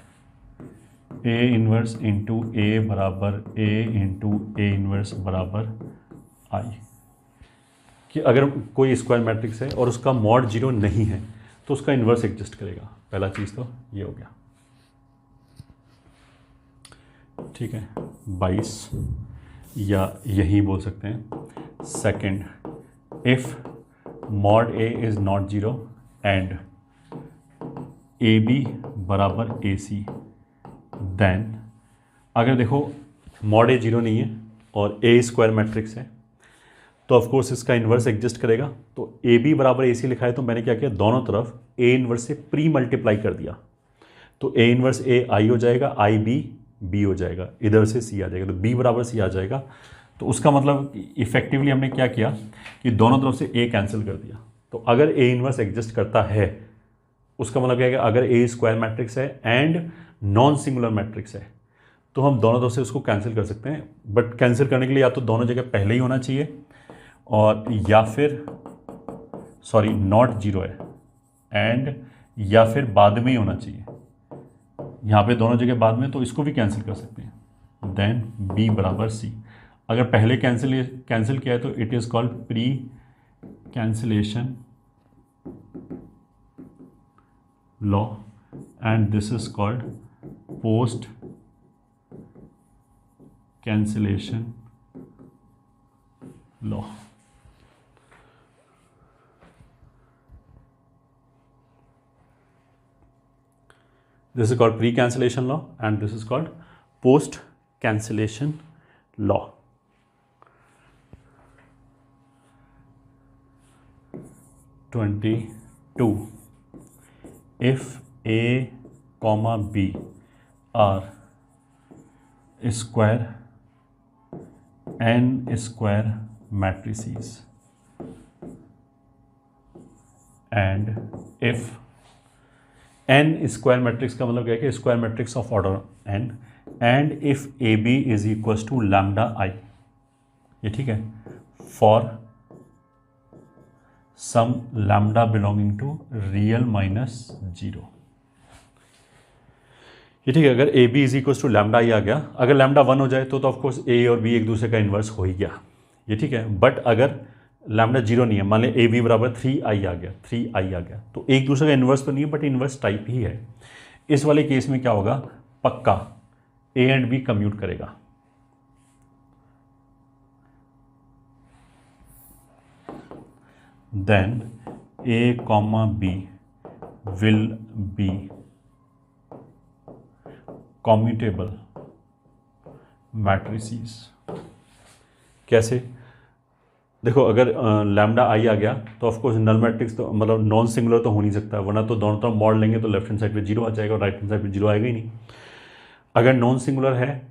[SPEAKER 1] A inverse into A बराबर A into A inverse बराबर आई, कि अगर कोई square matrix है और उसका mod zero नहीं है तो उसका इन्वर्स एग्जिस्ट करेगा। पहला चीज़ तो ये हो गया। ठीक है, 22 या यही बोल सकते हैं। Second, if mod A is not zero and A B बराबर ए सी, देन अगर देखो मॉड ए जीरो नहीं है और ए स्क्वायर मैट्रिक्स है, तो ऑफकोर्स इसका इन्वर्स एग्जिस्ट करेगा। तो ए बी बराबर ए सी लिखा है, तो मैंने क्या किया, दोनों तरफ ए इन्वर्स से प्री मल्टीप्लाई कर दिया। तो ए इन्वर्स ए आई हो जाएगा, आई बी बी हो जाएगा, इधर से सी आ जाएगा, तो बी बराबर सी आ जाएगा। तो उसका मतलब इफेक्टिवली हमने क्या किया कि दोनों तरफ से ए कैंसिल कर दिया। तो अगर ए इन्वर्स एग्जिस्ट करता है, उसका मतलब क्या है कि अगर ए स्क्वायर मैट्रिक्स है एंड नॉन सिंगुलर मैट्रिक्स है, तो हम दोनों तरफ से उसको कैंसिल कर सकते हैं। बट कैंसिल करने के लिए या तो दोनों जगह पहले ही होना चाहिए, और या फिर सॉरी नॉट जीरो है एंड, या फिर बाद में ही होना चाहिए। यहाँ पे दोनों जगह बाद में, तो इसको भी कैंसिल कर सकते हैं। देन बी बराबर सी, अगर पहले कैंसिल किया है तो it is called pre cancellation law, and this is called post cancellation law. This is called pre-cancellation law and this is called post-cancellation law. (22) If A, B are square n square matrices and if n square matrix का मतलब क्या है कि square matrix of order n and if A B is equals to lambda I, ये ठीक है, for some lambda belonging to real minus zero, ये ठीक है। अगर A B is equals to lambda I आ गया, अगर लैम्डा 1 हो जाए तो ऑफकोर्स ए और बी एक दूसरे का इन्वर्स हो ही गया, ये ठीक है। बट अगर लैम्डा 0 नहीं है, मान लें ए बी बराबर 3i आ गया, 3i आ गया, तो एक दूसरे का इन्वर्स तो नहीं है बट इन्वर्स टाइप ही है। इस वाले केस में क्या होगा, पक्का ए एंड बी कम्यूट करेगा, then A comma B will be commutable matrices. कैसे, देखो अगर लैम्डा आई आ गया तो ऑफकोर्स नल मैट्रिक्स तो मतलब नॉन सिंगुलर तो हो नहीं सकता, वरना तो दोनों तरफ मॉड लेंगे तो लेफ्ट हैंड साइड पे 0 आ जाएगा और राइट हैंड साइड पे 0 आएगा ही नहीं। अगर नॉन सिंगुलर है,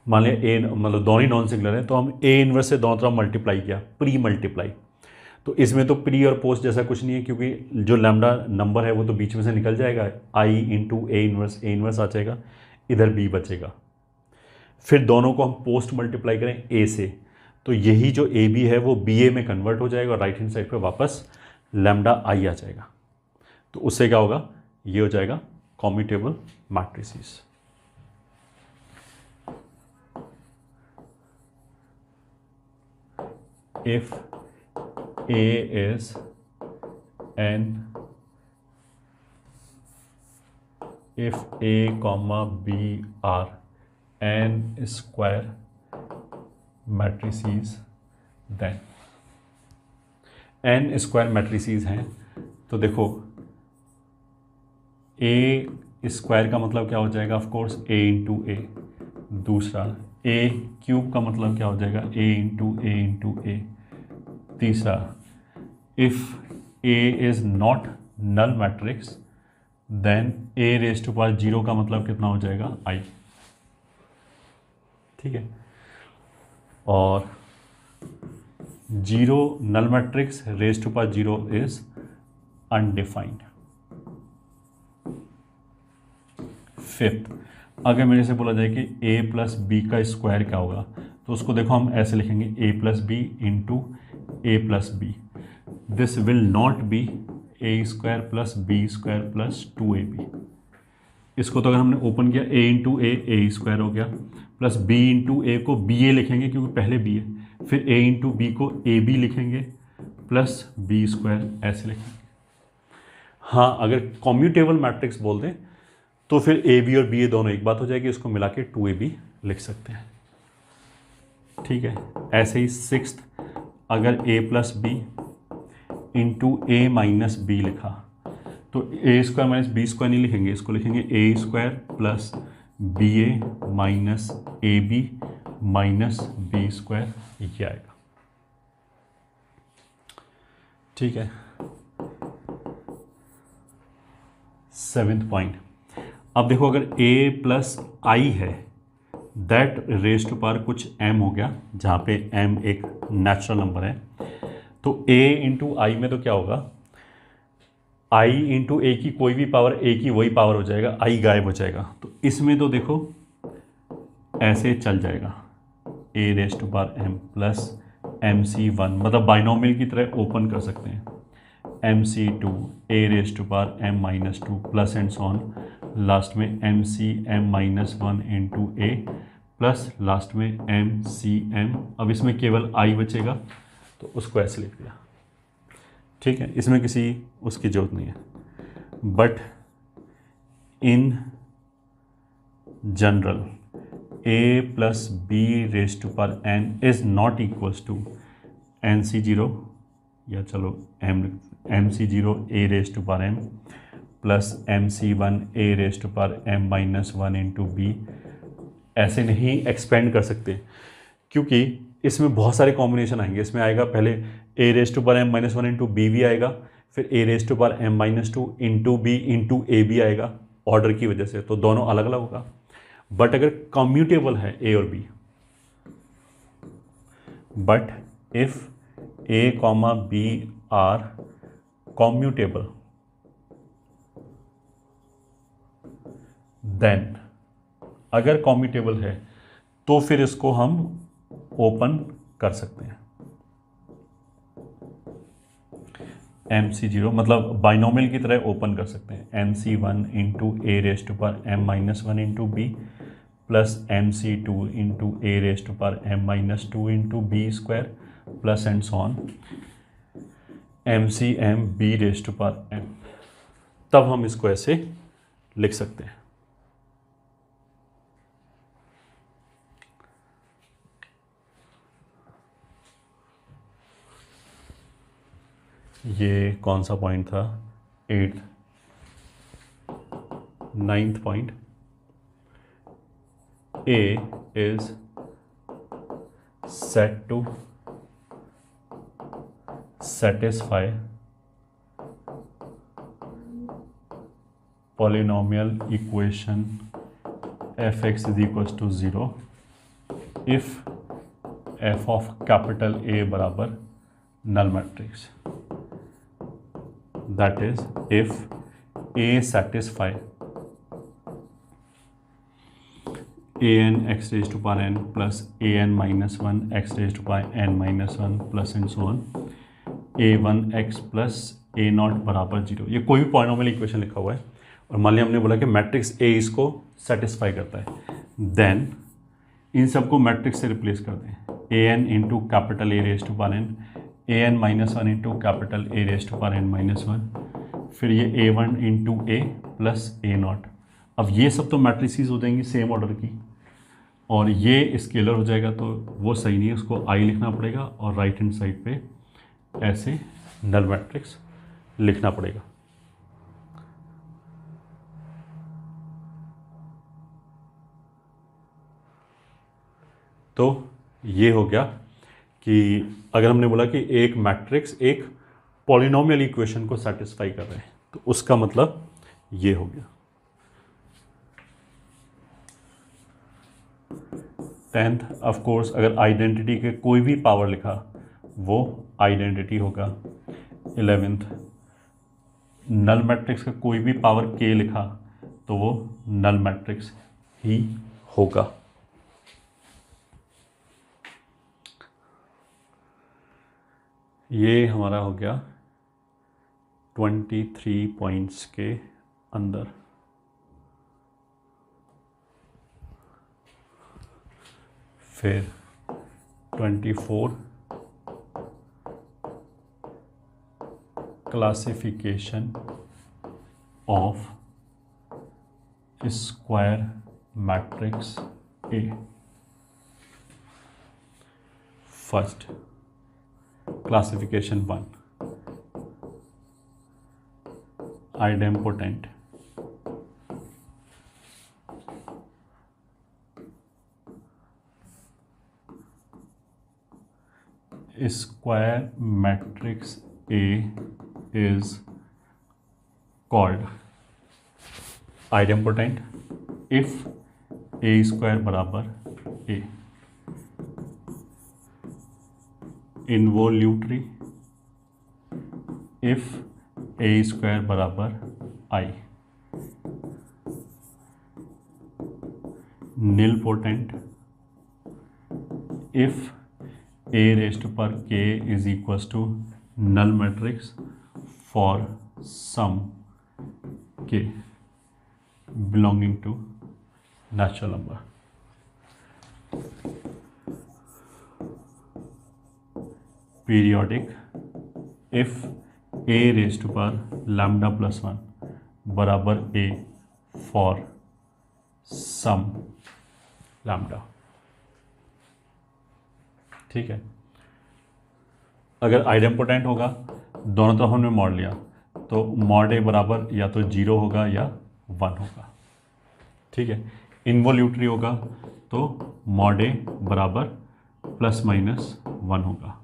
[SPEAKER 1] मान लिया ए मतलब दोनों ही नॉन सिंगुलर है, तो हम ए इनवर्स से दोनों तरफ मल्टीप्लाई किया, प्री मल्टीप्लाई, तो इसमें तो प्री और पोस्ट जैसा कुछ नहीं है, क्योंकि जो लैम्डा नंबर है वो तो बीच में से निकल जाएगा, आई इंटू ए इनवर्स आ जाएगा, इधर बी बचेगा। फिर दोनों को हम पोस्ट मल्टीप्लाई करें ए से, तो यही जो ए बी है वो बी ए में कन्वर्ट हो जाएगा और राइट हैंड साइड पे वापस लैम्डा आई आ जाएगा। तो उससे क्या होगा, ये हो जाएगा commutable matrices. If A is n, if A comma B are n square matrices, then n square matrices हैं, तो देखो A स्क्वायर का मतलब क्या हो जाएगा, ऑफ कोर्स A इंटू ए, दूसरा A क्यूब का मतलब क्या हो जाएगा, A इंटू ए, तीसरा if A is not null matrix then A raise to power 0 का मतलब कितना हो जाएगा, I, ठीक है। और 0 null matrix raise to power 0 is undefined. Fifth, अगर मेरे से बोला जाए कि A प्लस बी का स्क्वायर क्या होगा, तो उसको देखो हम ऐसे लिखेंगे A plus B into A plus B, this will not be A square plus B square plus 2ab। इसको तो अगर हमने ओपन किया a इंटू ए स्क्वायर हो गया, प्लस b इंटू ए को बी ए लिखेंगे क्योंकि पहले b है, फिर a इंटू बी को ए बी लिखेंगे प्लस बी स्क्वायर ऐसे लिखेंगे। हाँ, अगर कॉम्यूटेबल मैट्रिक्स बोल दें तो फिर ए बी और बी ए दोनों एक बात हो जाएगी, इसको मिला के 2ab लिख सकते हैं, ठीक है। ऐसे ही सिक्स्थ, अगर a plus B into A minus B लिखा तो A square minus B square नहीं लिखेंगे, इसको लिखेंगे A square plus B A minus A B minus B square, ये आएगा, ठीक है। सेवेंथ पॉइंट, अब देखो अगर a प्लस आई है दैट रेज टू पावर कुछ m हो गया, जहाँ पे m एक नेचुरल नंबर है, तो a इंटू आई में तो क्या होगा, i इंटू ए की कोई भी पावर a की वही पावर हो जाएगा, i गायब हो जाएगा। तो इसमें तो देखो ऐसे चल जाएगा, a raise to power m plus mc1, मतलब बाइनोमियल की तरह ओपन कर सकते हैं, mc2 a raise to power m minus 2 plus and so on, last में mcm minus 1 into A plus last में mcm। अब इसमें केवल i बचेगा तो उसको ऐसे लिख दिया, ठीक है। इसमें किसी उसकी जरूरत नहीं है, but in general a plus B raise to power n is not equals to nc0, या चलो mc0 a raise to power m plus mc1 a raise to power m minus 1 into B. ऐसे नहीं expand कर सकते क्योंकि इसमें बहुत सारे कॉम्बिनेशन आएंगे। इसमें आएगा पहले a raise to power m minus 1 into B भी आएगा, फिर a raise to power m minus 2 into B into A भी आएगा, ऑर्डर की वजह से, तो दोनों अलग अलग होगा। बट अगर कम्यूटेबल है ए और B, but if A comma B are commutable, then अगर कम्यूटेबल है तो फिर इसको हम ओपन कर सकते हैं। MC0 मतलब बाइनोमियल की तरह ओपन कर सकते हैं। MC1 into A raise to power m minus one into B plus MC2 into A raise to power m minus two into B square plus and so on MCM b raise to power m। तब हम इसको ऐसे लिख सकते हैं। ये कौन सा पॉइंट था? 8th 9th point. A is set to satisfy polynomial equation fx is equals to 0 if f of capital A बराबर null matrix, that is if A satisfy an x raised to power n plus an minus 1 x raised to power n minus 1 plus and so on a1 x plus a not बराबर 0। ये कोई भी polynomial equation लिखा हुआ है और मान लिया हमने बोला कि मैट्रिक्स ए इसको सेटिस्फाई करता है, देन इन सबको मैट्रिक्स से रिप्लेस कर दें। A N into capital A raise to power N, A N minus one into capital A raise to power N minus one, फिर ये A one into A plus A naught. अब ये सब तो matrices हो जाएंगी सेम ऑर्डर की, और ये स्केलर हो जाएगा तो वो सही नहीं है, उसको आई लिखना पड़ेगा और राइट हैंड साइड पे ऐसे नल मैट्रिक्स लिखना पड़ेगा। तो ये हो गया कि अगर हमने बोला कि एक मैट्रिक्स एक पॉलिनोमियल इक्वेशन को सेटिस्फाई कर रहे हैं तो उसका मतलब ये हो गया। 10th ऑफ कोर्स अगर आइडेंटिटी के कोई भी पावर लिखा वो आइडेंटिटी होगा। 11th नल मैट्रिक्स का कोई भी पावर k लिखा तो वो नल मैट्रिक्स ही होगा। ये हमारा हो गया 23 पॉइंट्स के अंदर। फिर 24 classification of square matrix A. First classification 1 idempotent. Square matrix A is called idempotent if A square बराबर A, involutory if A square बराबर I, nilpotent if A raised to power k is equals to null matrix for some k belonging to natural number. Periodic if A raised to power lambda plus 1 बराबर A for some lambda। ठीक है, अगर idempotent होगा दोनों तरफ हमने mod लिया तो मॉड ए बराबर या तो 0 होगा या 1 होगा। ठीक है, इनवोल्यूटरी होगा तो मॉड ए बराबर प्लस माइनस 1 होगा।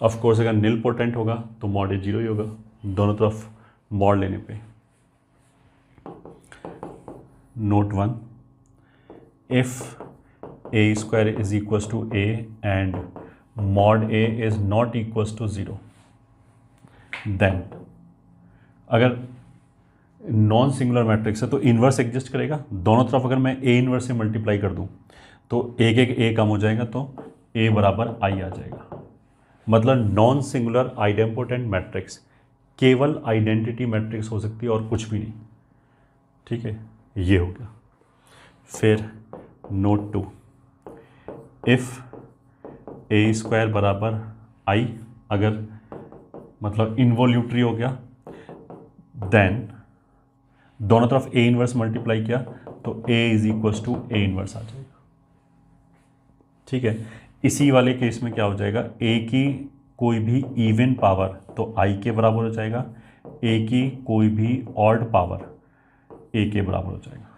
[SPEAKER 1] ऑफ कोर्स अगर निल पोटेंट होगा तो मॉड ए 0 ही होगा दोनों तरफ मॉड लेने पे। note 1, if a square is equals to a and mod a is not equals to 0, then अगर नॉन सिंगुलर मैट्रिक्स है तो इन्वर्स एग्जिस्ट करेगा। दोनों तरफ अगर मैं ए इन्वर्स से मल्टीप्लाई कर दूं तो एक एक ए कम हो जाएगा, तो ए बराबर आई आ जाएगा। मतलब नॉन सिंगुलर आइडेम्पोटेंट मैट्रिक्स केवल आइडेंटिटी मैट्रिक्स हो सकती है और कुछ भी नहीं। ठीक है, ये हो गया। फिर नोट 2, इफ़ ए स्क्वायर बराबर आई, अगर मतलब इनवॉल्यूटरी हो गया, देन दोनों तरफ ए इनवर्स मल्टीप्लाई किया तो A is equals to A inverse आ जाएगा। ठीक है, इसी वाले केस में क्या हो जाएगा, ए की कोई भी इवन पावर तो आई के बराबर हो जाएगा, ए की कोई भी ऑड पावर ए के बराबर हो जाएगा।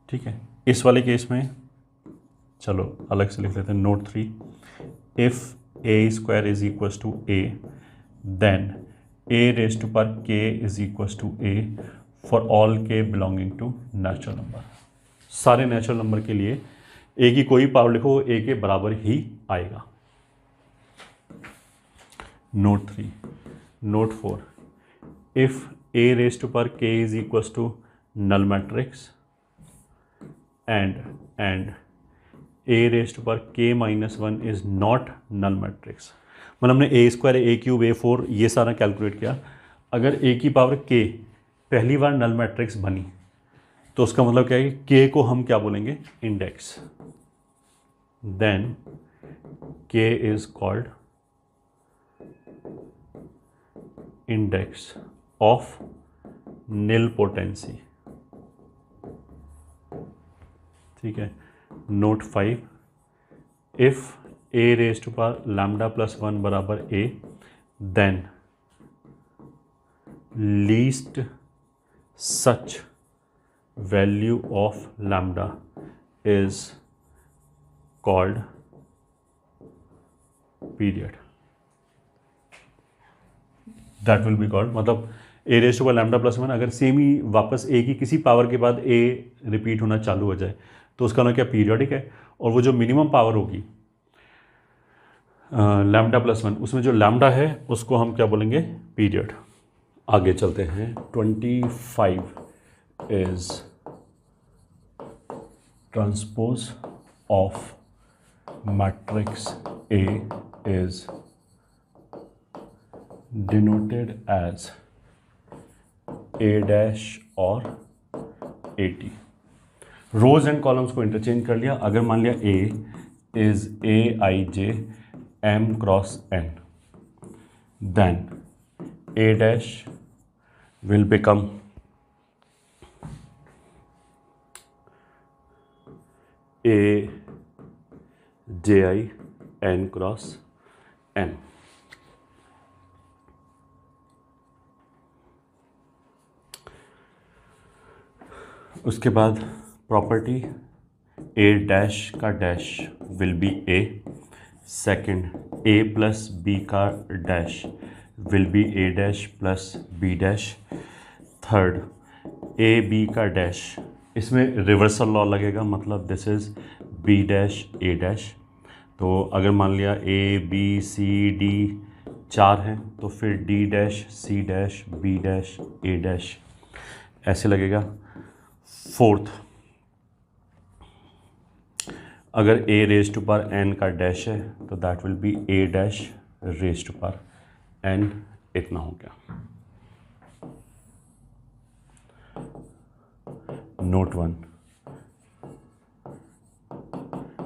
[SPEAKER 1] ठीक है, इस वाले केस में चलो अलग से लिख लेते हैं। Note 3, if A square is equals to A, then A raise to power K is equals to A for all K belonging to natural number. सारे नेचुरल नंबर के लिए ए की कोई पावर लिखो, ए के बराबर ही आएगा। Note 3, note 4, if A raise to power K is equals to null matrix and A raise to power K minus 1 is not null matrix. मतलब हमने ए स्क्वायर, ए क्यूब, ए 4 ये सारा कैलकुलेट किया। अगर ए की पावर के पहली बार नल मैट्रिक्स बनी तो उसका मतलब क्या है कि के को हम क्या बोलेंगे, index. Then K is called index of nilpotency. ठीक है, note 5, if A raise to power lambda plus 1 बराबर A, then least such value of lambda is called period. That will be called, मतलब A raise to power lambda plus 1 अगर same ही वापस ए की किसी power के बाद ए रिपीट होना चालू हो जाए तो उसका नाम क्या, पीरियडिक है। और वो जो मिनिमम पावर होगी लैम्डा प्लस 1, उसमें जो लैम्डा है उसको हम क्या बोलेंगे, पीरियड। आगे चलते हैं। 25 is transpose of matrix A is denoted as A dash और A T. Rows and columns को इंटरचेंज कर लिया। अगर मान लिया A is A I J M cross N, then A dash will become a j I n cross n। उसके बाद प्रॉपर्टी a डैश का dash will be a, second a plus b का dash will be A dash plus B dash, third A B का dash, इसमें reversal law लगेगा, मतलब this is B dash A dash. तो अगर मान लिया ए बी सी डी 4 हैं तो फिर D dash C dash B dash A dash ऐसे लगेगा। फोर्थ, अगर A raise to power N का डैश है तो that will be A dash raise to power N. इतना हो गया। नोट 1,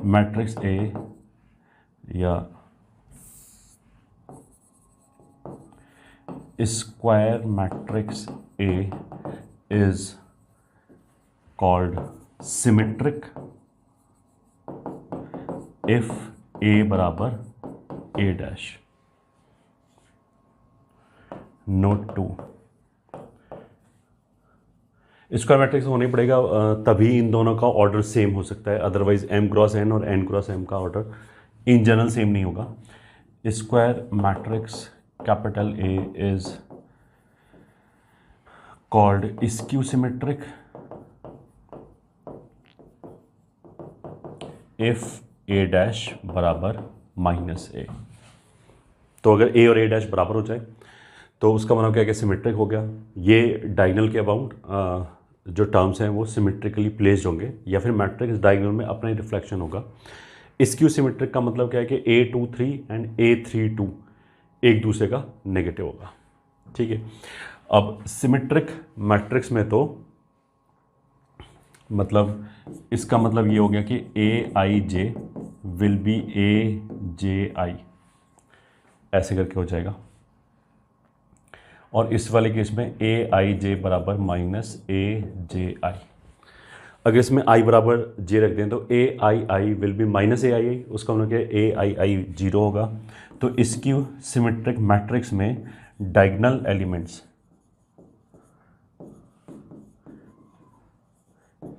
[SPEAKER 1] मैट्रिक्स ए या square matrix A is called symmetric if A बराबर A dash. Note 2, square matrix होना ही पड़ेगा, तभी इन दोनों का ऑर्डर सेम हो सकता है, अदरवाइज एम क्रॉस एन और एन क्रॉस एम का ऑर्डर इन जनरल सेम नहीं होगा। Square matrix capital A is called skew symmetric if A dash बराबर माइनस ए। तो अगर ए और ए डैश बराबर हो जाए तो उसका मतलब क्या है कि सिमेट्रिक हो गया। ये डायगोनल के अबाउट जो टर्म्स हैं वो सिमेट्रिकली प्लेस्ड होंगे, या फिर मैट्रिक्स डायगोनल में अपना ही रिफ्लेक्शन होगा। स्क्यू सिमेट्रिक का मतलब क्या है कि A23 एंड A32 एक दूसरे का नेगेटिव होगा। ठीक है, अब सिमेट्रिक मैट्रिक्स में तो मतलब इसका मतलब ये हो गया कि AIJ विल बी AJI, ऐसे करके हो जाएगा। और इस वाले केस में AIJ बराबर माइनस AJI। अगर इसमें I बराबर J रख दें तो AII will be minus AII, उसका मतलब क्या है AII जीरो होगा। तो इसकी सिमेट्रिक मैट्रिक्स में diagonal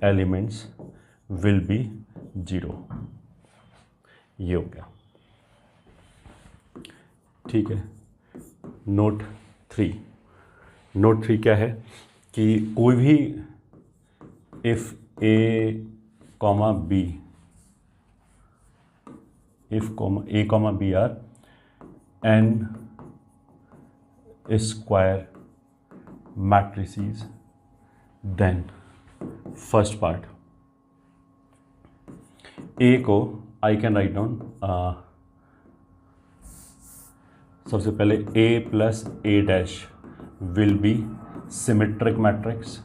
[SPEAKER 1] elements will be zero. ये हो गया। ठीक है, नोट 3 क्या है कि कोई भी if A, B, if A, B are n square matrices, then first part A को आई कैन राइट डाउन, सबसे पहले A plus A dash will be symmetric matrix.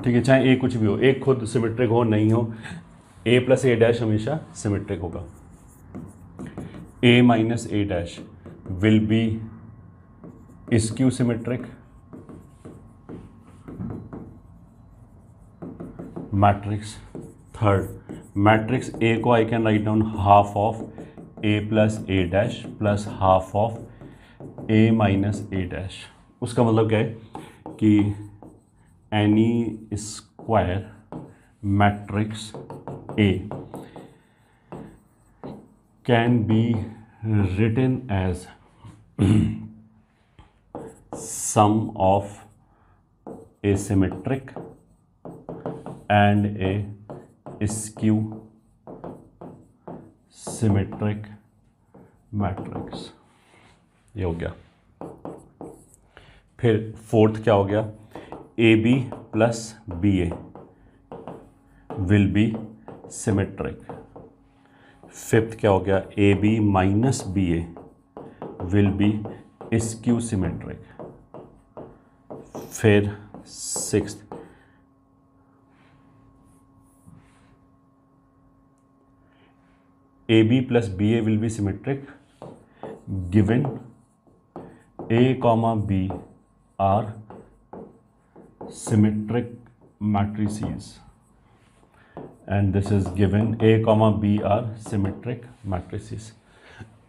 [SPEAKER 1] ठीक है, चाहे A कुछ भी हो, A खुद सिमेट्रिक हो नहीं हो, A प्लस A डैश हमेशा सिमेट्रिक होगा। A minus A dash will be skew symmetric matrix. Third matrix A को I can write down half of A plus A dash plus half of A minus A dash. उसका मतलब क्या है कि any square matrix A can be written as sum of a symmetric and a skew symmetric matrix. ये हो गया। फिर fourth क्या हो गया, AB plus BA will be symmetric. Fifth क्या हो गया, AB minus BA will be skew symmetric. फिर sixth AB plus BA will be symmetric given A comma B are symmetric matrices, and this is given A comma B are symmetric matrices।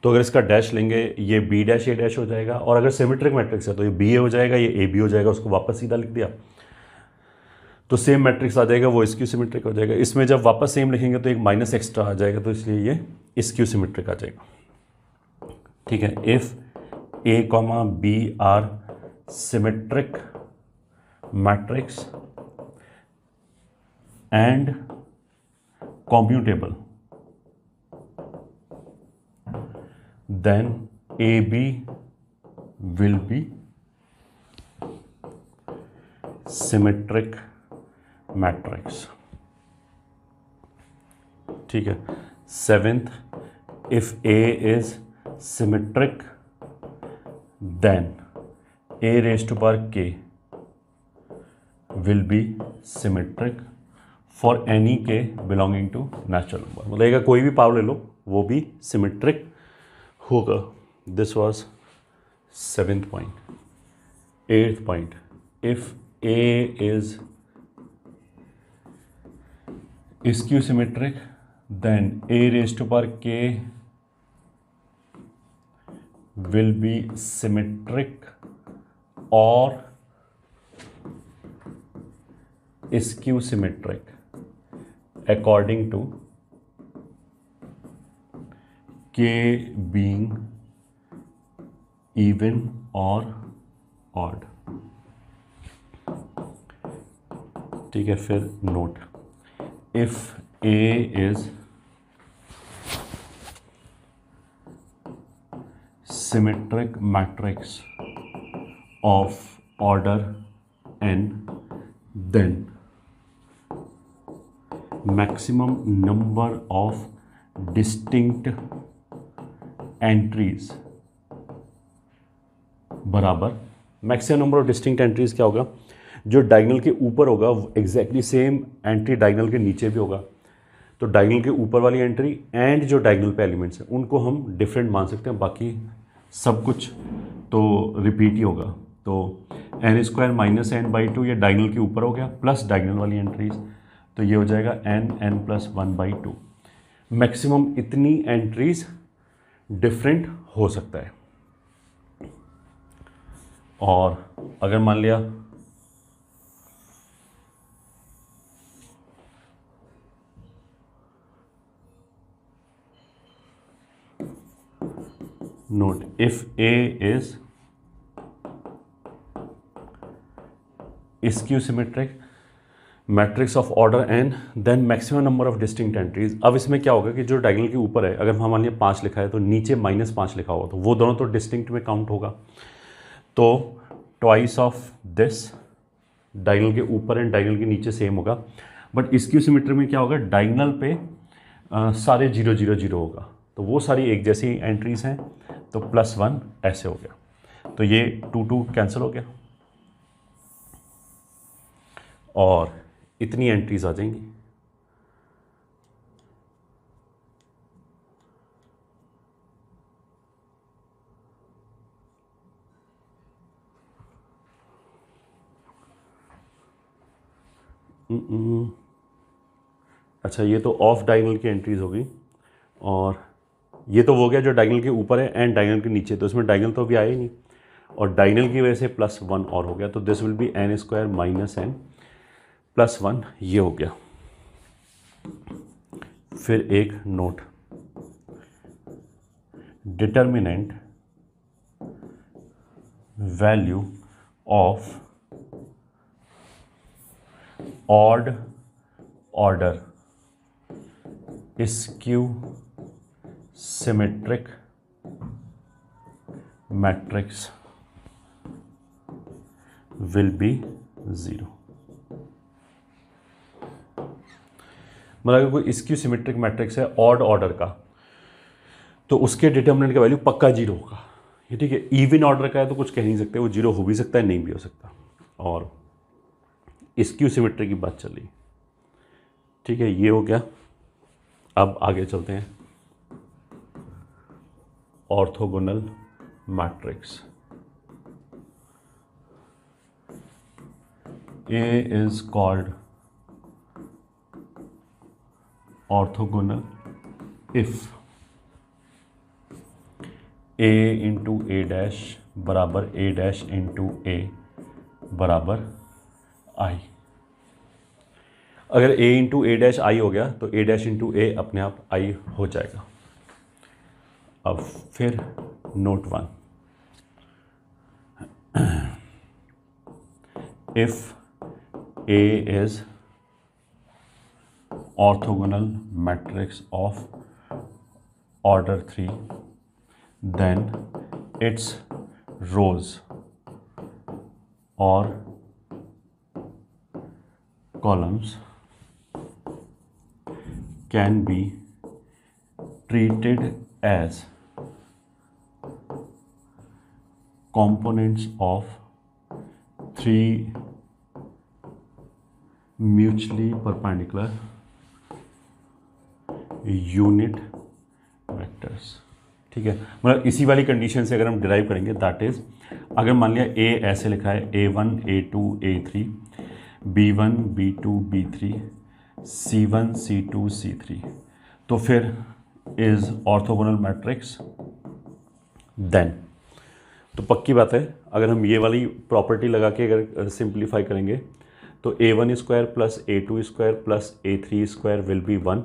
[SPEAKER 1] तो अगर इसका dash लेंगे ये B dash A dash हो जाएगा, और अगर सिमेट्रिक मैट्रिक्स है तो ये BA हो जाएगा, ये AB हो जाएगा, उसको वापस सीधा लिख दिया तो सेम मैट्रिक्स आ जाएगा, वो स्क्यू सिमेट्रिक हो जाएगा। इसमें जब वापस सेम लिखेंगे तो एक माइनस एक्स्ट्रा आ जाएगा, तो इसलिए ये स्क्यू सिमेट्रिक आ जाएगा। ठीक है, if A comma B are symmetric matrix and computable then AB will be symmetric matrix. ठीक है, seventh if A is symmetric then A raise to power K will be symmetric for any K belonging to natural number. मतलब कोई भी power ले लो वो भी symmetric होगा। This was seventh point. Eighth point, if A is skew symmetric then A raised to power K will be symmetric or skew symmetric according to K being even or odd। ठीक है, फिर note, if A is symmetric matrix of order n, then maximum number of distinct entries बराबर maximum number of distinct entries क्या होगा, जो diagonal के ऊपर होगा एग्जैक्टली सेम एंट्री डायगोनल के नीचे भी होगा। तो डायगोनल के ऊपर वाली एंट्री एंड जो डायगोनल पे एलिमेंट्स हैं उनको हम डिफरेंट मान सकते हैं, बाकी सब कुछ तो रिपीट ही होगा। तो n² माइनस n/2 ये डायगोनल के ऊपर हो गया प्लस डायगोनल वाली एंट्रीज, तो ये हो जाएगा n+1/2। मैक्सिमम इतनी एंट्रीज डिफरेंट हो सकता है। और अगर मान लिया note if A is skew symmetric matrix of order n, then maximum number of distinct entries. अब इसमें क्या होगा कि जो डायगोनल के ऊपर है, अगर हम मान लिया 5 लिखा है तो नीचे -5 लिखा होगा, तो वो दोनों तो डिस्टिंक्ट में काउंट होगा। तो ट्वाइस ऑफ दिस डायगोनल के ऊपर एंड डायगोनल के नीचे सेम होगा, बट स्क्यू सिमेट्री में क्या होगा, डायगोनल पे सारे 0 0 0 होगा, तो वो सारी एक जैसी एंट्रीज हैं, तो +1 ऐसे हो गया। तो ये 2 2 कैंसिल हो गया और इतनी एंट्रीज आ जाएंगी। अच्छा, ये तो ऑफ डायगोनल की एंट्रीज होगी, और ये तो हो गया जो डायगोनल के ऊपर है एंड डायगोनल के नीचे, तो इसमें डायगोनल तो अभी आया ही नहीं, और डायगोनल की वजह से +1 और हो गया, तो this will B n² minus n +1, ये हो गया। फिर एक note, determinant value of odd order skew symmetric matrix will be 0। मतलब अगर कोई स्क्यू सिमेट्रिक मैट्रिक्स है ऑड ऑर्डर का, तो उसके डिटर्मिनेंट का वैल्यू पक्का 0 होगा। ये ठीक है, इवन ऑर्डर का है तो कुछ कह नहीं सकते, वो 0 हो भी सकता है, नहीं भी हो सकता। और स्क्यू सिमेट्री की बात चल रही, ठीक है, ये हो गया। अब आगे चलते हैं, orthogonal matrix. A is called orthogonal if A into A dash बराबर A dash into A बराबर I। अगर A into A dash I हो गया तो A डैश इंटू A अपने आप I हो जाएगा। अब फिर note 1, if A is orthogonal matrix of order 3, then its rows or columns can be treated as components of 3 mutually perpendicular unit vectors। ठीक है, मतलब इसी वाली कंडीशन से अगर हम डिराइव करेंगे, दैट इज अगर मान लिया A ऐसे लिखा है A1 A2 A3 B1 B2 B3 C1 C2 C3, तो फिर इज ऑर्थोगोनल मैट्रिक्स। देन तो पक्की बात है, अगर हम ये वाली प्रॉपर्टी लगा के अगर सिंप्लीफाई करेंगे तो A1² plus A2² plus A3² will be 1,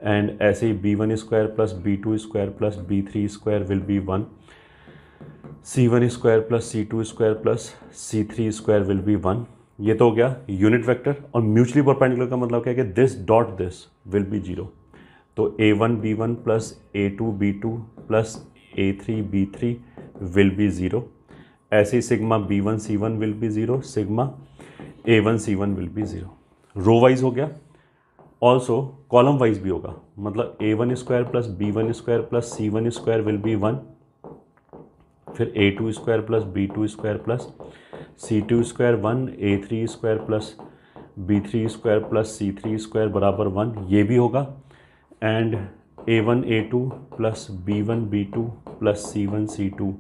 [SPEAKER 1] and ऐसे ही B1² plus B2² plus B3² will be 1, C1² plus C2² plus C3² will be 1, ये तो हो गया यूनिट वेक्टर। और म्यूचुअली परपेंडिकुलर का मतलब क्या है कि this dot this will be zero. तो a1 b1 plus a2 b2 plus a3 b3 will be zero. ऐसे ही sigma b1 c1 will be zero, sigma a1 c1 will be zero. Row wise हो गया। Also column wise भी होगा, मतलब a1 square plus b1 square plus c1 square will be 1, फिर a2 square plus b2 square plus c2 square 1, a3 square plus b3 square plus c3 square बराबर 1, ये भी होगा। And a1 a2 plus b1 b2 plus c1 c2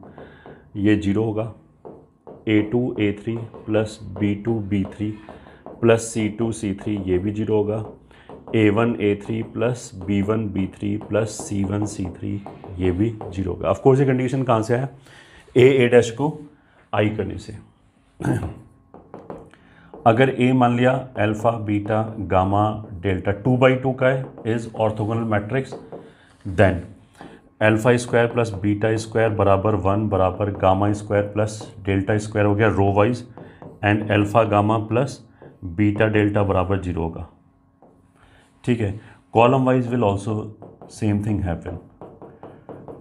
[SPEAKER 1] ये zero होगा। a2 a3 plus b2 b3 plus c2 c3 ये भी zero होगा। a1 a3 plus b1 b3 plus c1 c3 ये भी जीरो होगा। ऑफ कोर्स ये कंडीशन कहाँ से आया, a डैश को आई करने से। अगर a मान लिया अल्फा बीटा गामा डेल्टा 2/2 का है, is orthogonal matrix, then alpha square plus beta square बराबर 1 बराबर gamma square plus delta square हो गया row wise, and alpha gamma plus beta delta बराबर जीरो होगा। ठीक है, column wise will also same thing happen,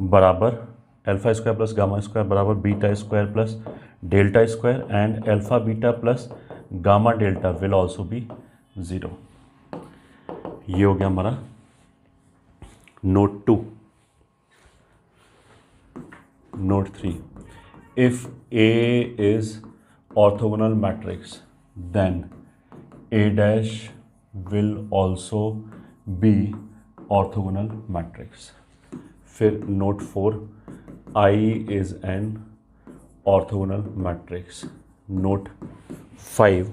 [SPEAKER 1] बराबर alpha square plus gamma square बराबर beta square plus delta square, and alpha beta plus gamma delta will also be zero. ये हो गया हमारा note 2। Note 3, if A is orthogonal matrix then A dash will also be orthogonal matrix। फिर note 4, I is an orthogonal matrix। Note 5,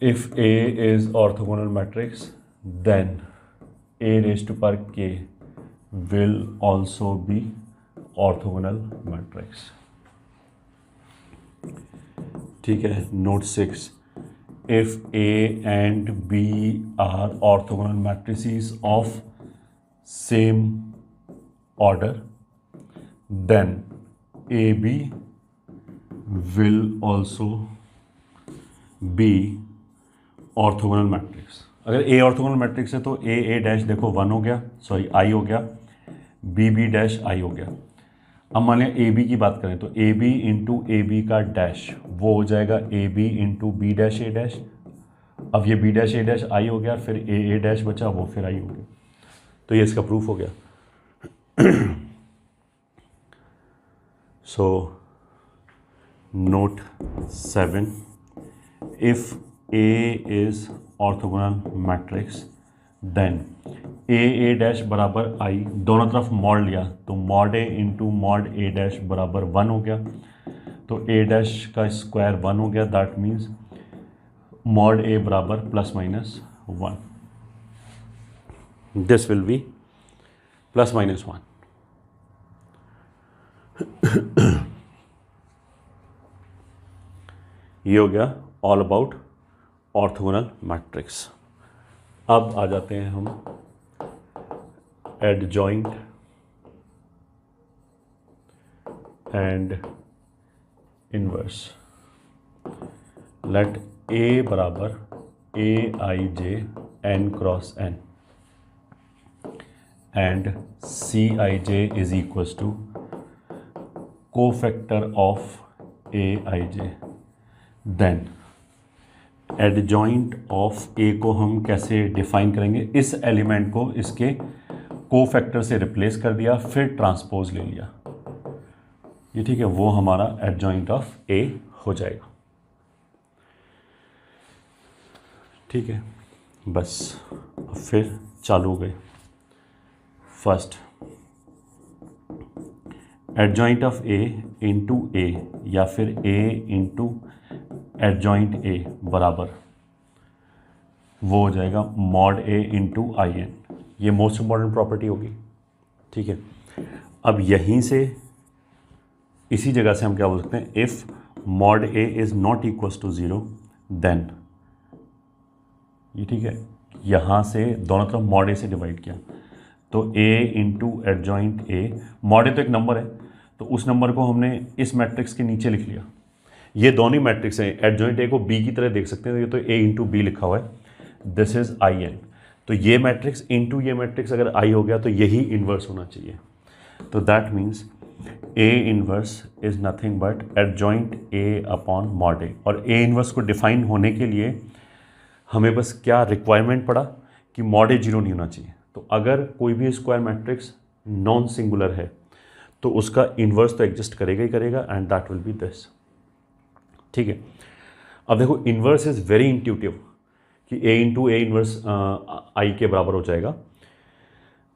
[SPEAKER 1] if A is orthogonal matrix then A raised to power k will also be orthogonal matrix। ठीक है, note 6, if A and B are orthogonal matrices of same order then AB will also be orthogonal matrix। अगर A orthogonal matrix है तो A dash देखो 1 हो गया, sorry I हो गया, B डैश I हो गया। अब मान लिया AB की बात करें तो AB इंटू AB का डैश वो हो जाएगा AB into B dash A dash. अब ये B dash A dash I हो गया, फिर A डैश बचा वो फिर I हो गया। तो ये इसका प्रूफ हो गया। So note 7, if A is orthogonal matrix then A dash बराबर I, दोनों तरफ मॉड लिया तो mod A into mod A dash बराबर 1 हो गया, तो A डैश का स्क्वायर 1 हो गया, दैट मीन्स मॉड A बराबर plus minus 1, this will B plus minus 1। ये हो गया ऑल अबाउट ऑर्थोगोनल मैट्रिक्स। अब आ जाते हैं हम adjoint and inverse. Let A बराबर Aij n cross n and Cij is equals to cofactor of Aij। Then adjoint of A को हम कैसे डिफाइन करेंगे, इस एलिमेंट को इसके कोफैक्टर से रिप्लेस कर दिया, फिर ट्रांसपोज ले लिया, ये ठीक है, वो हमारा एडजॉइंट ऑफ ए हो जाएगा। ठीक है, बस फिर चालू हो गए। First adjoint of A into A या फिर ए इंटू एडजॉइंट ए बराबर वो हो जाएगा mod A into I N. ये मोस्ट इम्पॉर्टेंट प्रॉपर्टी होगी। ठीक है, अब यहीं से इसी जगह से हम क्या बोल सकते हैं, if mod A is not equals to zero then, ये ठीक है, यहाँ से दोनों तरफ मॉड ए से डिवाइड किया तो ए इंटू एडजॉइंट ए, मॉड ए तो एक नंबर है तो उस नंबर को हमने इस मैट्रिक्स के नीचे लिख लिया, ये दोनों मैट्रिक्स हैं, एडजॉइंट ए को बी की तरह देख सकते हैं, ये तो ए इंटू बी लिखा हुआ है, दिस इज आई एन। तो ये मैट्रिक्स इंटू ये मैट्रिक्स अगर आई हो गया तो यही इन्वर्स होना चाहिए। तो that means A inverse is nothing but adjoint A upon mod A. और ए इन्वर्स को डिफाइन होने के लिए हमें बस क्या रिक्वायरमेंट पड़ा कि मॉड ए जीरो नहीं होना चाहिए। तो अगर कोई भी स्क्वायर मैट्रिक्स नॉन सिंगुलर है तो उसका इन्वर्स तो एग्जिस्ट करेगा ही करेगा, and that will B this. ठीक है, अब देखो इन्वर्स इज वेरी इंट्यूटिव कि ए इंटू ए इन्वर्स आई के बराबर हो जाएगा,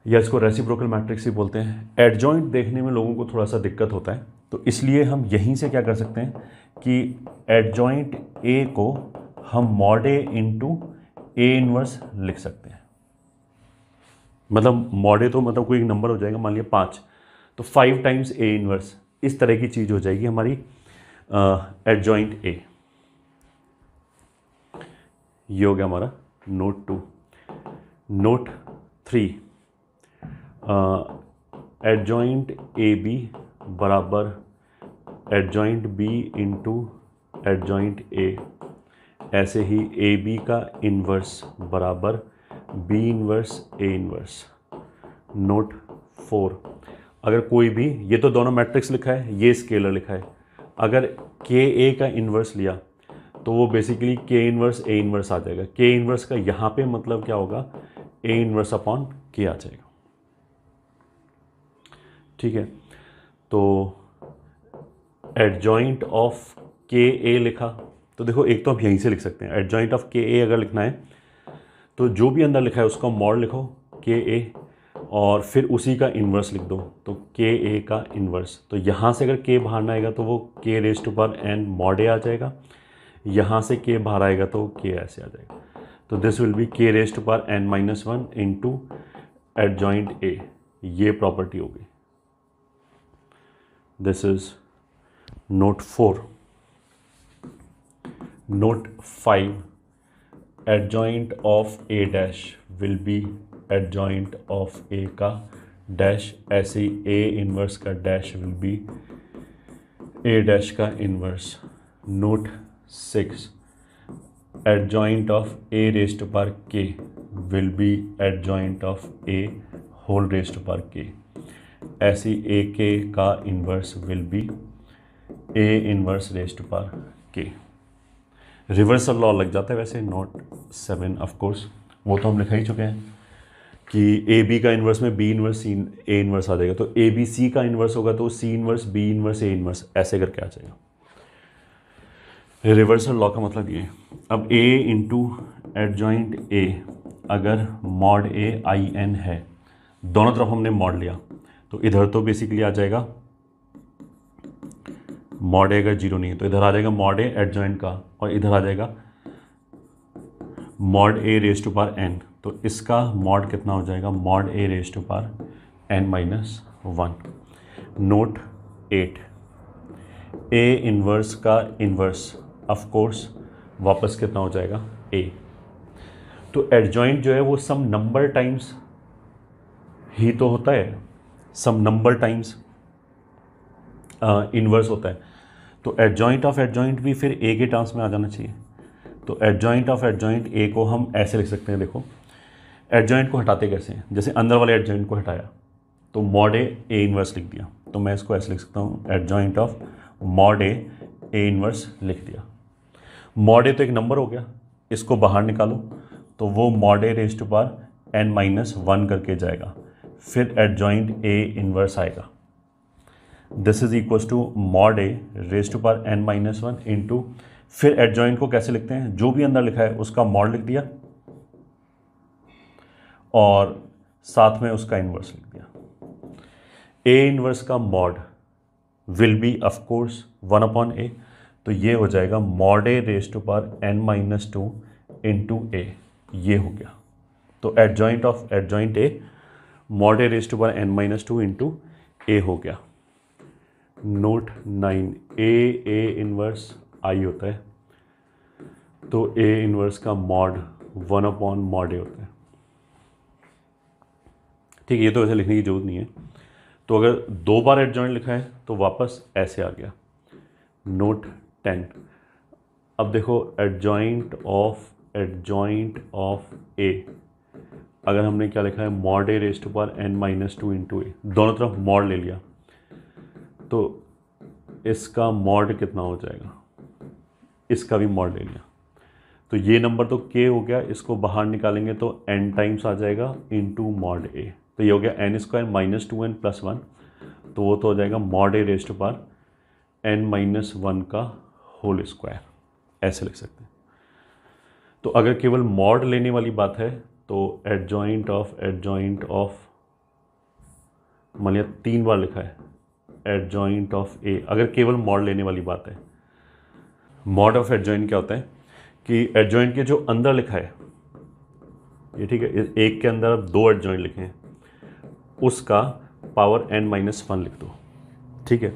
[SPEAKER 1] या इसको रेसिप्रोकल मैट्रिक्स ही बोलते हैं। एडजॉइंट देखने में लोगों को थोड़ा सा दिक्कत होता है, तो इसलिए हम यहीं से क्या कर सकते हैं कि एडजॉइंट ए को हम mod A into A inverse लिख सकते हैं। मतलब मॉड ए तो मतलब कोई एक नंबर हो जाएगा, मान लिया 5, तो 5 टाइम्स ए इन्वर्स, इस तरह की चीज़ हो जाएगी हमारी एडजॉइंट ए। ये हो गया हमारा note 2। Note 3, adjoint A B बराबर adjoint B into adjoint A. ऐसे ही ए बी का इन्वर्स बराबर B inverse A inverse. Note 4, अगर कोई भी, ये तो दोनों मैट्रिक्स लिखा है, ये स्केलर लिखा है, अगर के ए का इन्वर्स लिया तो वो बेसिकली के इन्वर्स ए इन्वर्स आ जाएगा। के इन्वर्स का यहाँ पे मतलब क्या होगा, ए इन्वर्स अपॉन के आ जाएगा। ठीक है, तो एडजॉइंट ऑफ के ए लिखा, तो देखो एक तो हम यहीं से लिख सकते हैं, एडजॉइंट ऑफ के ए अगर लिखना है तो जो भी अंदर लिखा है उसका मॉड लिखो के ए, और फिर उसी का इन्वर्स लिख दो, तो के ए का इन्वर्स। तो यहाँ से अगर के बाहर ना आएगा तो वो K raise to power N mod A आ जाएगा, यहाँ से के बाहर आएगा तो के ऐसे आ जाएगा। तो this will be K raise to power N minus 1 into adjoint A. ये प्रॉपर्टी होगी। This is note 4। Note 5, adjoint of A dash will be adjoint of A का डैश, ऐसे ही ए इन्वर्स का dash will be A dash का inverse. Note 6, adjoint of A raise to power K will be adjoint of A whole raise to power K. ऐसे ही ए K का inverse will be A inverse raise to power K. Reversal law लग जाता है वैसे। Note 7 of course वो तो हम लिखा ही चुके हैं कि ए बी का इन्वर्स में B inverse C A inverse आ जाएगा, तो ए बी सी का इन्वर्स होगा तो सी inverse B inverse A inverse ऐसे करके आ जाएगा। रिवर्सल लॉ का मतलब ये। अब ए इंटू एडजॉइंट ए, अगर मॉड ए आई एन है, दोनों तरफ हमने मॉड लिया, तो इधर तो बेसिकली आ जाएगा मॉड ए अगर जीरो नहीं है तो इधर आ जाएगा मॉड ए एडजॉइंट का, और इधर आ जाएगा mod A raise to power N. तो इसका मॉड कितना हो जाएगा, mod A raise to power N minus 1। Note 8, A inverse का इन्वर्स ऑफ कोर्स वापस कितना हो जाएगा, ए। तो एडजॉइंट जो है वो सम नंबर टाइम्स ही तो होता है, सम नंबर टाइम्स इन्वर्स होता है, तो एडजॉइंट ऑफ एडजॉइंट भी फिर ए के टर्म्स में आ जाना चाहिए। तो एडजॉइंट ऑफ एडजॉइंट ए को हम ऐसे लिख सकते हैं, देखो एडजॉइंट को हटाते कैसे हैं, जैसे अंदर वाले एडजॉइंट को हटाया तो मॉड ए इन्वर्स लिख दिया, तो मैं इसको ऐसे लिख सकता हूँ adjoint of mod A inverse लिख दिया। मॉड ए तो एक नंबर हो गया, इसको बाहर निकालो तो वो mod A raise to power N minus 1 करके जाएगा, फिर एडजॉइंट ए इन्वर्स आएगा। This is equals to mod A raise to power N minus 1 into, फिर एडजॉइंट को कैसे लिखते हैं, जो भी अंदर लिखा है उसका मॉड लिख दिया और साथ में उसका इन्वर्स लिख दिया। ए इन्वर्स का mod will be of course 1 upon A, तो ये हो जाएगा mod A raise to power N minus 2 into A. ये हो गया, तो adjoint of adjoint A mod A raise to power N minus 2 into A हो गया। नोट 9, ए इन्वर्स आई होता है, तो ए इन्वर्स का मॉड 1 अपॉन मॉड ए होता है। ठीक है, ये तो वैसे लिखने की जरूरत नहीं है। तो अगर 2 बार एडजॉइंट लिखा है तो वापस ऐसे आ गया। नोट 10। अब देखो एडजॉइंट ऑफ ए, अगर हमने क्या लिखा है mod A raise to power n minus 2 into A, दोनों तरफ मॉड ले लिया तो इसका मॉड कितना हो जाएगा, इसका भी मॉड ले लिया तो ये नंबर तो k हो गया, इसको बाहर निकालेंगे तो n टाइम्स आ जाएगा इंटू मॉड ए, तो ये हो गया n square minus 2n plus 1, तो वो तो हो जाएगा mod A raise to power n minus 1 का होल स्क्वायर, ऐसे लिख सकते हैं। तो अगर केवल मॉड लेने वाली बात है तो एडजॉइंट ऑफ मान लिया 3 बार लिखा है एडजॉइंट ऑफ ए, अगर केवल मॉड लेने वाली बात है। मॉड ऑफ एडजॉइंट क्या होता है कि एडजॉइंट के जो अंदर लिखा है ये, ठीक है, एक के अंदर अब 2 एडजॉइंट लिखे हैं, उसका पावर n माइनस 1 लिख दो, ठीक है।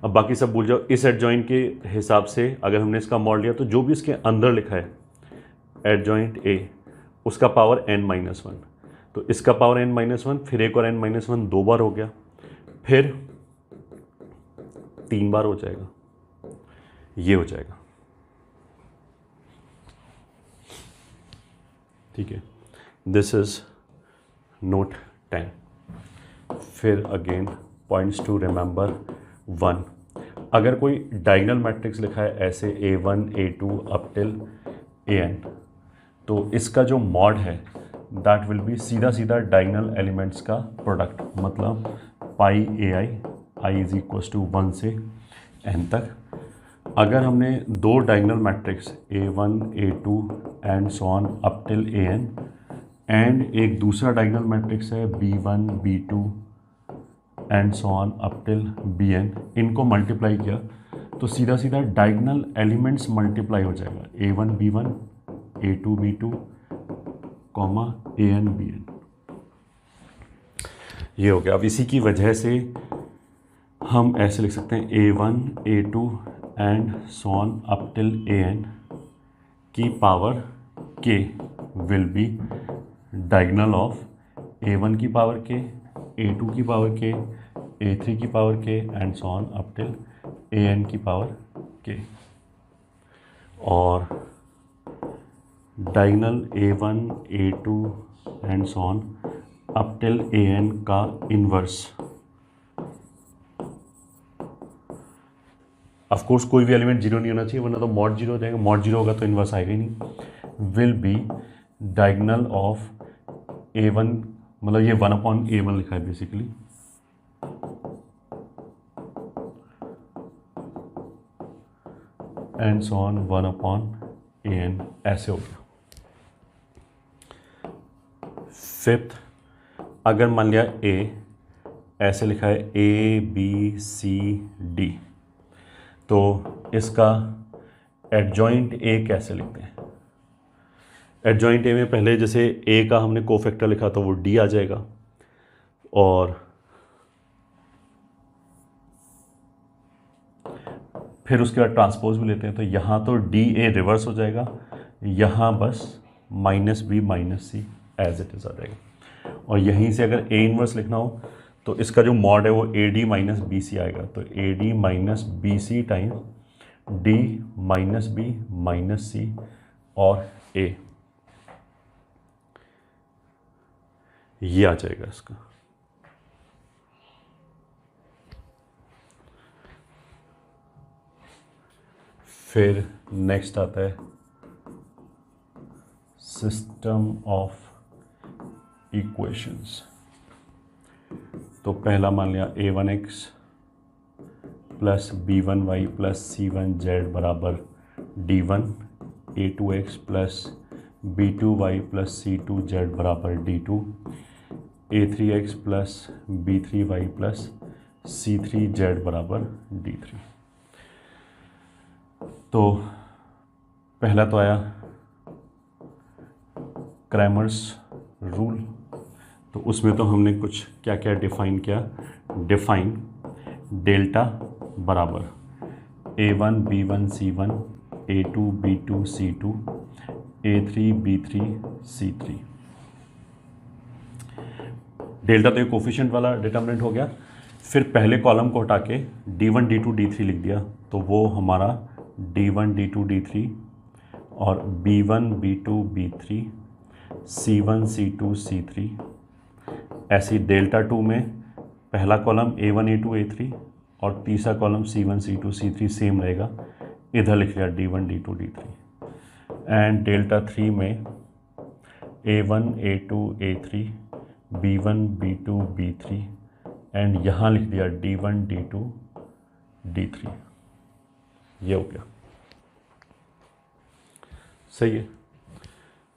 [SPEAKER 1] अब बाकी सब भूल जाओ। इस एडजॉइंट के हिसाब से अगर हमने इसका मॉड लिया तो जो भी इसके अंदर लिखा है एडजॉइंट ए, उसका पावर n माइनस 1, तो इसका पावर n माइनस 1, फिर एक और n माइनस 1 2 बार हो गया, फिर 3 बार हो जाएगा, ये हो जाएगा, ठीक है। This is note 10। फिर अगेन पॉइंट्स टू रिमेंबर 1, अगर कोई डायगोनल मैट्रिक्स लिखा है ऐसे a1 a2 up till an, तो इसका जो मॉड है दैट विल बी सीधा सीधा डायगोनल एलिमेंट्स का प्रोडक्ट, मतलब पाई ai इज इक्वल्स टू 1 से n तक। अगर हमने 2 diagonal matrix a1 a2 and so on up till an and एक दूसरा डायगोनल मैट्रिक्स है b1 b2 and so on up till bn, इनको मल्टीप्लाई किया तो सीधा सीधा डायगोनल एलिमेंट्स मल्टीप्लाई हो जाएगा, a1 b1 a2 b2 comma an bn, ये हो गया। अब इसी की वजह से हम ऐसे लिख सकते हैं a1 a2 and so on up till an की power k will B diagonal of a1 की पावर k, a2 की पावर k, a3 की power k and so on up till an की पावर k। और diagonal a1 a2 and so on up till an का inverse, of course कोई भी element zero नहीं होना चाहिए वरना तो मॉड जीरो हो जाएगा, मॉड जीरो होगा तो इन्वर्स आएगा ही नहीं। Will be diagonal of a1, मतलब ये 1/a1 लिखा है basically, and so on 1/an, ऐसे हो गया। फिफ्थ, अगर मान लिया a ऐसे लिखा है a b c d, तो इसका एडजॉइंट a कैसे लिखते हैं? एडजॉइंट a में पहले जैसे a का हमने कोफैक्टर लिखा तो वो d आ जाएगा, और फिर उसके बाद ट्रांसपोज भी लेते हैं तो यहाँ तो डी ए रिवर्स हो जाएगा, यहाँ बस minus B minus C as it is आ जाएगा। और यहीं से अगर ए इनवर्स लिखना हो तो इसका जो मॉड है वो A D minus B C आएगा, तो A D minus B C times D minus B minus C और ए, ये आ जाएगा इसका। फिर नेक्स्ट आता है सिस्टम ऑफ इक्वेशंस। तो पहला मान लिया a1x plus b1y plus c1z बराबर d1, a2x plus b2y plus c2z बराबर d2, a3x plus b3y plus c3z बराबर d3। तो पहला तो आया क्रैमर्स रूल, तो उसमें तो हमने कुछ क्या क्या डिफाइन किया। डिफाइन डेल्टा बराबर a1 b1 c1 a2 b2 c2 a3 b3 c3। Delta तो ये कोफिशिएंट वाला डिटर्मिनेंट हो गया। फिर पहले कॉलम को हटा के d1 d2 d3 लिख दिया, तो वो हमारा D1 D2 D3 और B1 B2 B3 C1 C2 C3। ऐसी डेल्टा 2 में पहला कॉलम A1 A2 A3 और तीसरा column C1 C2 C3 same रहेगा, इधर लिख लिया D1 D2 D3। And delta 3 में A1 A2 A3 B1 B2 B3 and यहाँ लिख दिया D1 D2 D3। ये हो गया, सही है।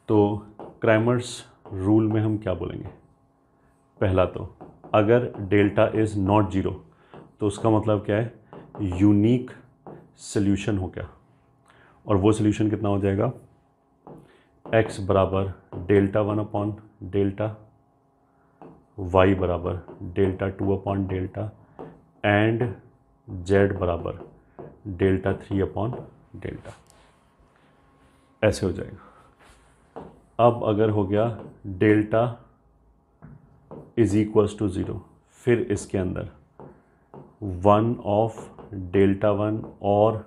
[SPEAKER 1] तो क्रैमर्स रूल में हम क्या बोलेंगे? पहला तो अगर डेल्टा इज़ नॉट जीरो तो उसका मतलब क्या है? यूनिक सोल्यूशन हो गया। और वो सोल्यूशन कितना हो जाएगा? x बराबर डेल्टा 1 अपॉन डेल्टा, y बराबर delta 2 upon delta and z बराबर डेल्टा 3 अपॉन डेल्टा। ऐसे हो जाएगा। अब अगर हो गया डेल्टा इज इक्वल्स टू 0, फिर इसके अंदर 1 ऑफ डेल्टा 1 और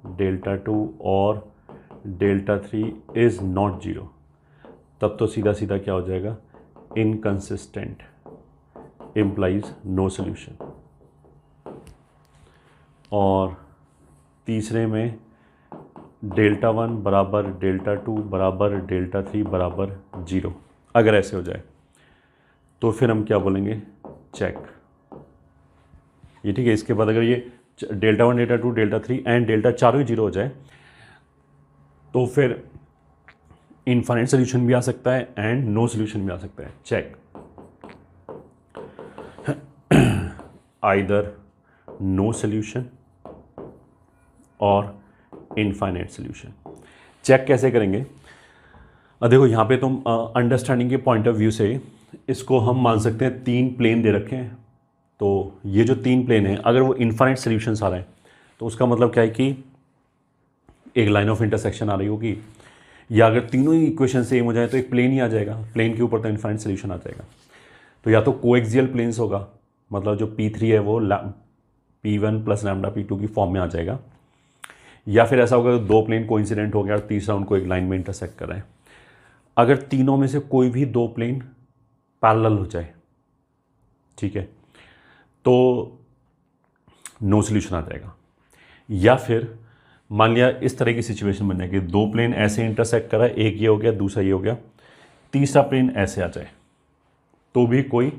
[SPEAKER 1] डेल्टा 2 और डेल्टा 3 इज़ नॉट 0, तब तो सीधा सीधा क्या हो जाएगा? Inconsistent implies no solution. और तीसरे में डेल्टा 1 बराबर डेल्टा 2 बराबर डेल्टा 3 बराबर 0। अगर ऐसे हो जाए तो फिर हम क्या बोलेंगे? चेक। ये ठीक है। इसके बाद अगर ये delta 1 delta 2 delta 3 and delta चारों ही 0 हो जाए तो फिर इनफाइनाइट सोल्यूशन भी आ सकता है एंड नो सोल्यूशन भी आ सकता है। चेक आइदर नो सोल्यूशन और इनफाइनाइट सोल्यूशन। चेक कैसे करेंगे? देखो यहाँ पे तुम अंडरस्टैंडिंग के पॉइंट ऑफ व्यू से इसको हम मान सकते हैं 3 प्लेन दे रखे हैं। तो ये जो 3 प्लेन हैं, अगर वो इनफाइनाइट सोल्यूशंस आ रहे हैं तो उसका मतलब क्या है कि एक लाइन ऑफ इंटरसेक्शन आ रही होगी, या अगर तीनों ही इक्वेशन सेम हो जाए तो एक प्लेन ही आ जाएगा, प्लेन के ऊपर तो इनफाइनाइट सोल्यूशन आ जाएगा। तो या तो कोएक्सियल प्लेन्स होगा, मतलब जो P3 है वो P1 प्लस लैम्डा P2 की फॉर्म में आ जाएगा, या फिर ऐसा होगा 2 प्लेन कोइंसिडेंट हो गया और तीसरा उनको एक लाइन में इंटरसेक्ट कर रहे हैं। अगर तीनों में से कोई भी 2 प्लेन पैरेलल हो जाए, ठीक है, तो नो सोल्यूशन आ जाएगा। या फिर मान लिया इस तरह की सिचुएशन बन जाएगी, 2 प्लेन ऐसे इंटरसेक्ट करा, एक ये हो गया दूसरा ये हो गया, तीसरा प्लेन ऐसे आ जाए तो भी कोई,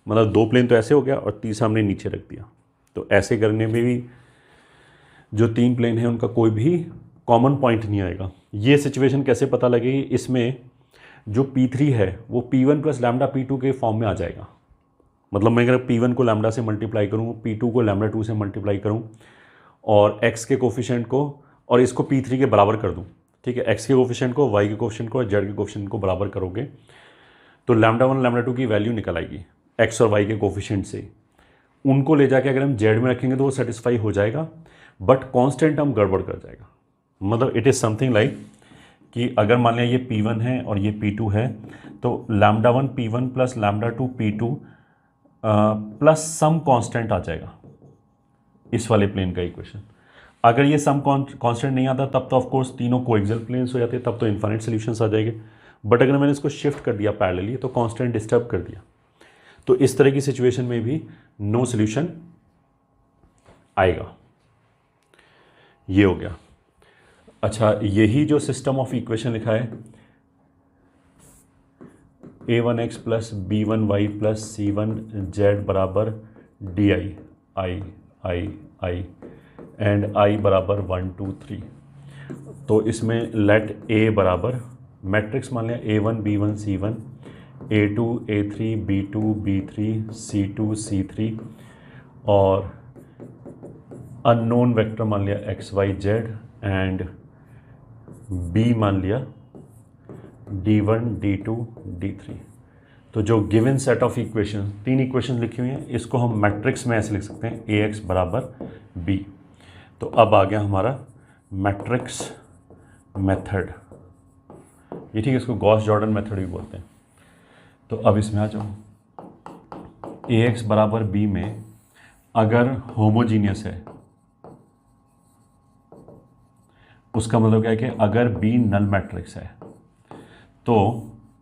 [SPEAKER 1] मतलब 2 प्लेन तो ऐसे हो गया और तीसरा हमने नीचे रख दिया, तो ऐसे करने में भी जो 3 प्लेन है उनका कोई भी कॉमन पॉइंट नहीं आएगा। ये सिचुएशन कैसे पता लगेगी? इसमें जो P3 है वो P1 प्लस लैम्डा P2 के फॉर्म में आ जाएगा। मतलब मैं अगर P1 को लैम्डा से मल्टीप्लाई करूँ, P2 को लैम्डा 2 से मल्टीप्लाई करूँ और x के कोफिशिएंट को और इसको P3 के बराबर कर दूँ, ठीक है, x के कोफिशिएंट को, y के कोफिशिएंट को और z के कोफिशिएंट को बराबर करोगे तो लैम्डा 1 लैम्डा 2 की वैल्यू निकल आएगी x और y के कोफिशिएंट से। उनको ले जाके अगर हम z में रखेंगे तो वो सेटिस्फाई हो जाएगा, बट कांस्टेंट हम गड़बड़ कर जाएगा। मतलब इट इज़ समथिंग लाइक कि अगर मान लिया ये P1 है और ये P2 है तो lambda 1 P1 plus lambda 2 P2 plus some constant आ जाएगा इस वाले प्लेन का इक्वेशन। अगर ये सम कांस्टेंट नहीं आता तब तो ऑफकोर्स तीनों कोएक्सियल प्लेन्स हो जाते, तब तो इनफाइनाइट सॉल्यूशंस आ जाएंगे। बट अगर मैंने इसको शिफ्ट कर दिया पैरेलली तो कांस्टेंट डिस्टर्ब कर दिया, तो इस तरह की सिचुएशन में भी नो सोल्यूशन आएगा। ये हो गया। अच्छा, यही जो सिस्टम ऑफ इक्वेशन लिखा है a1x plus b1y plus c1z बराबर डी आई एंड i बराबर 1 2 3। तो इसमें लेट a बराबर मैट्रिक्स मान लिया a1 b1 c1, a2 a3 b2 b3 c2 c3 और अननोन वेक्टर मान लिया x y z and b मान लिया d1 d2 d3। तो जो given set of equation, 3 equation लिखी हुई हैं, इसको हम मैट्रिक्स में ऐसे लिख सकते हैं ax बराबर b। तो अब आ गया हमारा मैट्रिक्स मेथड, ये ठीक है, इसको गॉस जॉर्डन मेथड भी बोलते हैं। तो अब इसमें आ जाओ, ax बराबर b में अगर होमोजीनियस है उसका मतलब क्या है कि अगर बी नल मैट्रिक्स है तो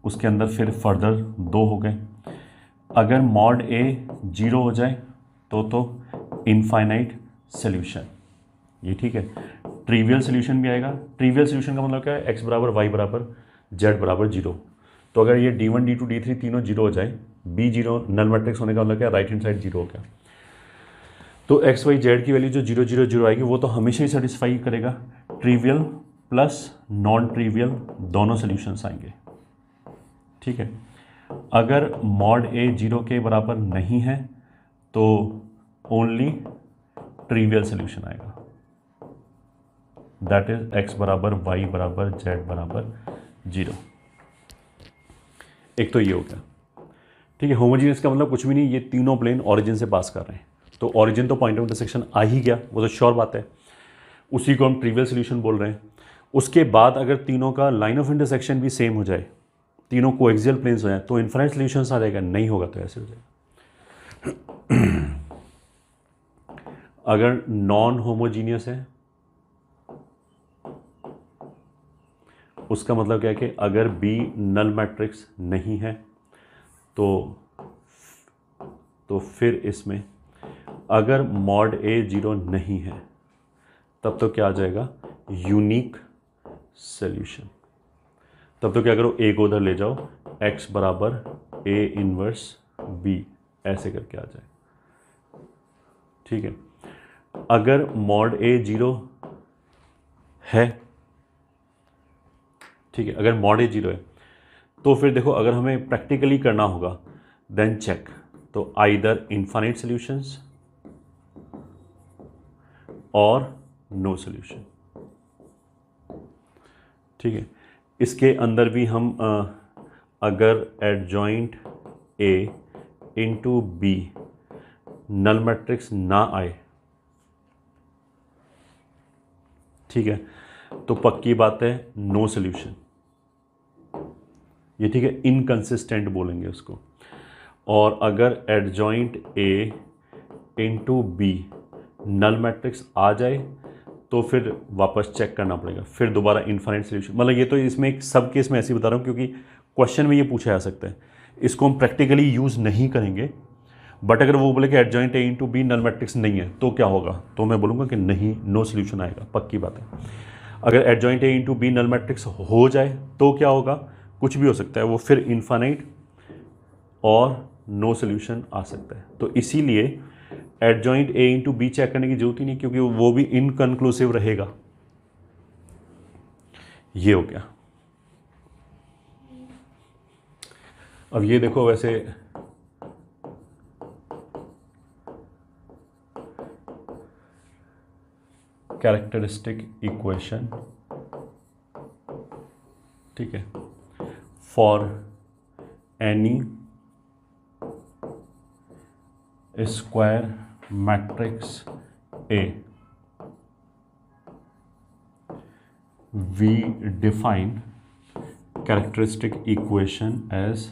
[SPEAKER 1] उसके अंदर फिर फर्दर 2 हो गए। अगर मॉड ए 0 हो जाए तो इनफाइनाइट सोल्यूशन, ये ठीक है। ट्रिवियल सोल्यूशन भी आएगा। ट्रिवियल सोल्यूशन का मतलब क्या है, एक्स बराबर वाई बराबर जेड बराबर 0। तो अगर ये D1 D2 D3 तीनों 0 हो जाए, बी 0 नल मैट्रिक्स होने का मतलब क्या, राइट हैंड साइड 0 हो गया, तो एक्स वाई जेड की वैल्यू जो 0 0 0 आएगी वो तो हमेशा ही सेटिस्फाई करेगा। ट्रिवियल प्लस नॉन ट्रिवियल दोनों सोल्यूशंस आएंगे, ठीक है। अगर मॉड ए 0 के बराबर नहीं है तो ओनली ट्रिवियल सोल्यूशन आएगा, दैट इज एक्स बराबर वाई बराबर जेड बराबर 0। एक तो ये हो गया, ठीक है। होमोजीनियस का मतलब कुछ भी नहीं, ये तीनों प्लेन ऑरिजिन से पास कर रहे हैं, तो ऑरिजिन तो पॉइंट ऑफ इंटरसेक्शन आ ही गया, वो तो श्योर बात है, उसी को हम ट्रिवियल सोल्यूशन बोल रहे हैं। उसके बाद अगर तीनों का लाइन ऑफ इंटरसेक्शन भी सेम हो जाए, तीनों कोएक्सियल प्लेन्स हो जाए, तो इनफाइनाइट सोल्यूशंस आ जाएगा, नहीं होगा तो ऐसे हो जाएगा। अगर नॉन होमोजीनियस है उसका मतलब क्या है कि अगर बी नल मैट्रिक्स नहीं है तो फिर इसमें अगर मॉड ए 0 नहीं है तब तो क्या आ जाएगा, यूनिक सॉल्यूशन। तब तो क्या करो, ए को उधर ले जाओ, एक्स बराबर ए इनवर्स बी ऐसे करके आ जाए, ठीक है। अगर मॉड ए 0 है, ठीक है, अगर मॉड ए 0 है तो फिर देखो अगर हमें प्रैक्टिकली करना होगा देन चेक, तो आइदर इनफाइनाइट सॉल्यूशंस और नो सॉल्यूशन, ठीक है। इसके अंदर भी हम अगर adjoint A into B null matrix ना आए, ठीक है, तो पक्की बात है नो सॉल्यूशन, ये ठीक है, इनकंसिस्टेंट बोलेंगे उसको। और अगर adjoint A into B null matrix आ जाए तो फिर वापस चेक करना पड़ेगा, फिर दोबारा इनफाइनाइट सॉल्यूशन। मतलब ये तो इसमें एक सब केस में ऐसे ही बता रहा हूँ क्योंकि क्वेश्चन में ये पूछा जा सकता है, इसको हम प्रैक्टिकली यूज़ नहीं करेंगे। बट अगर वो बोले कि adjoint A into B null matrix नहीं है तो क्या होगा, तो मैं बोलूँगा कि नहीं, नो सॉल्यूशन आएगा, पक्की बात है। अगर adjoint A into B null matrix हो जाए तो क्या होगा, कुछ भी हो सकता है, वो फिर इनफाइनाइट और नो सॉल्यूशन आ सकता है। तो इसीलिए adjoint A into B check करने की जरूरत ही नहीं, क्योंकि वो भी इनकंक्लूसिव रहेगा। ये हो गया। अब ये देखो, वैसे कैरेक्टरिस्टिक इक्वेशन, ठीक है, for any square matrix A, we define characteristic equation as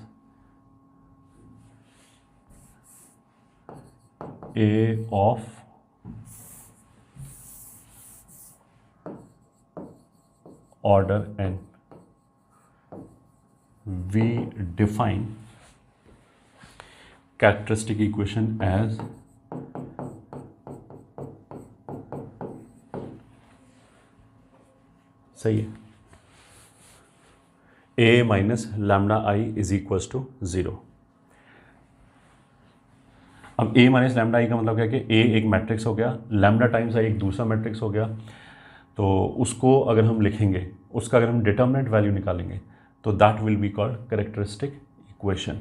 [SPEAKER 1] A of order n. We define characteristic equation as सही है, a minus lambda I is equals to 0। अब a माइनस लैम्डा आई का मतलब क्या है कि a एक मैट्रिक्स हो गया, लैम्डा टाइम्स आई एक दूसरा मैट्रिक्स हो गया। तो उसको अगर हम लिखेंगे, उसका अगर हम डिटर्मिनेंट वैल्यू निकालेंगे तो that will be called characteristic equation.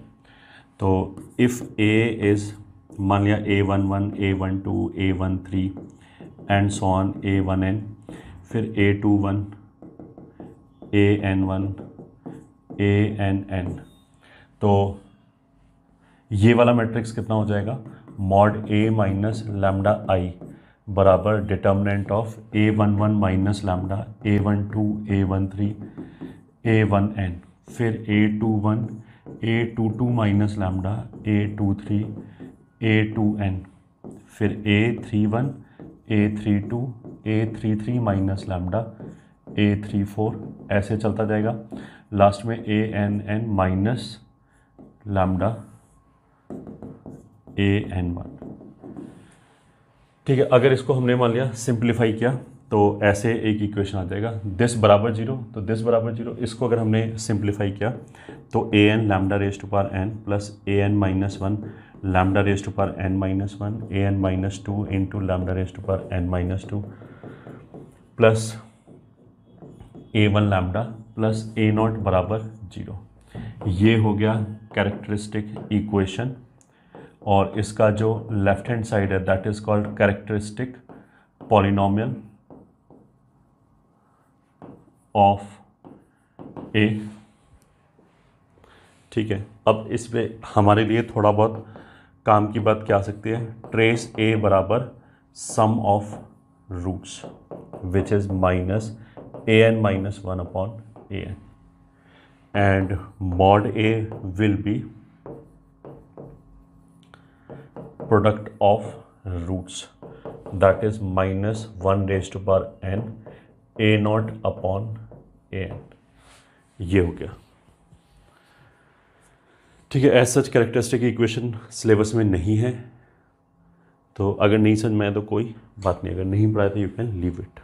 [SPEAKER 1] तो इफ़ a इज़, मान लिया a11 a12 a13 and so on a1n, फिर a21 an1 ann, तो ये वाला मैट्रिक्स कितना हो जाएगा, मॉड a माइनस लैम्डा आई बराबर determinant of a11 minus lambda a12 a13 a1n, फिर a21 a22 minus lambda a23 a2n, फिर a31 a32 a33 minus lambda A34 ऐसे चलता जाएगा, लास्ट में ANN माइनस लैम्डा AN1। ठीक है, अगर इसको हमने मान लिया सिंप्लीफाई किया तो ऐसे एक इक्वेशन आ जाएगा, दिस बराबर जीरो तो दिस बराबर जीरो। इसको अगर हमने सिंप्लीफाई किया तो AN lambda raise to power n plus AN minus 1 lambda raise to power n minus 1 AN minus 2 into lambda raise to power n minus 2 plus A1 lambda plus A0 बराबर zero. ये हो गया characteristic equation, और इसका जो left hand side है that is called characteristic polynomial of A. ठीक है, अब इसमें हमारे लिए थोड़ा बहुत काम की बात क्या आ सकती है, ट्रेस ए बराबर sum of roots which is minus AN minus 1 upon AN, and mod A will be product of roots that is minus 1 raised to power n A0 upon AN। ये हो गया। ठीक है, as such characteristic equation syllabus में नहीं है, तो अगर नहीं समझ में आए तो कोई बात नहीं, अगर नहीं पढ़ाया तो यू कैन लीव इट।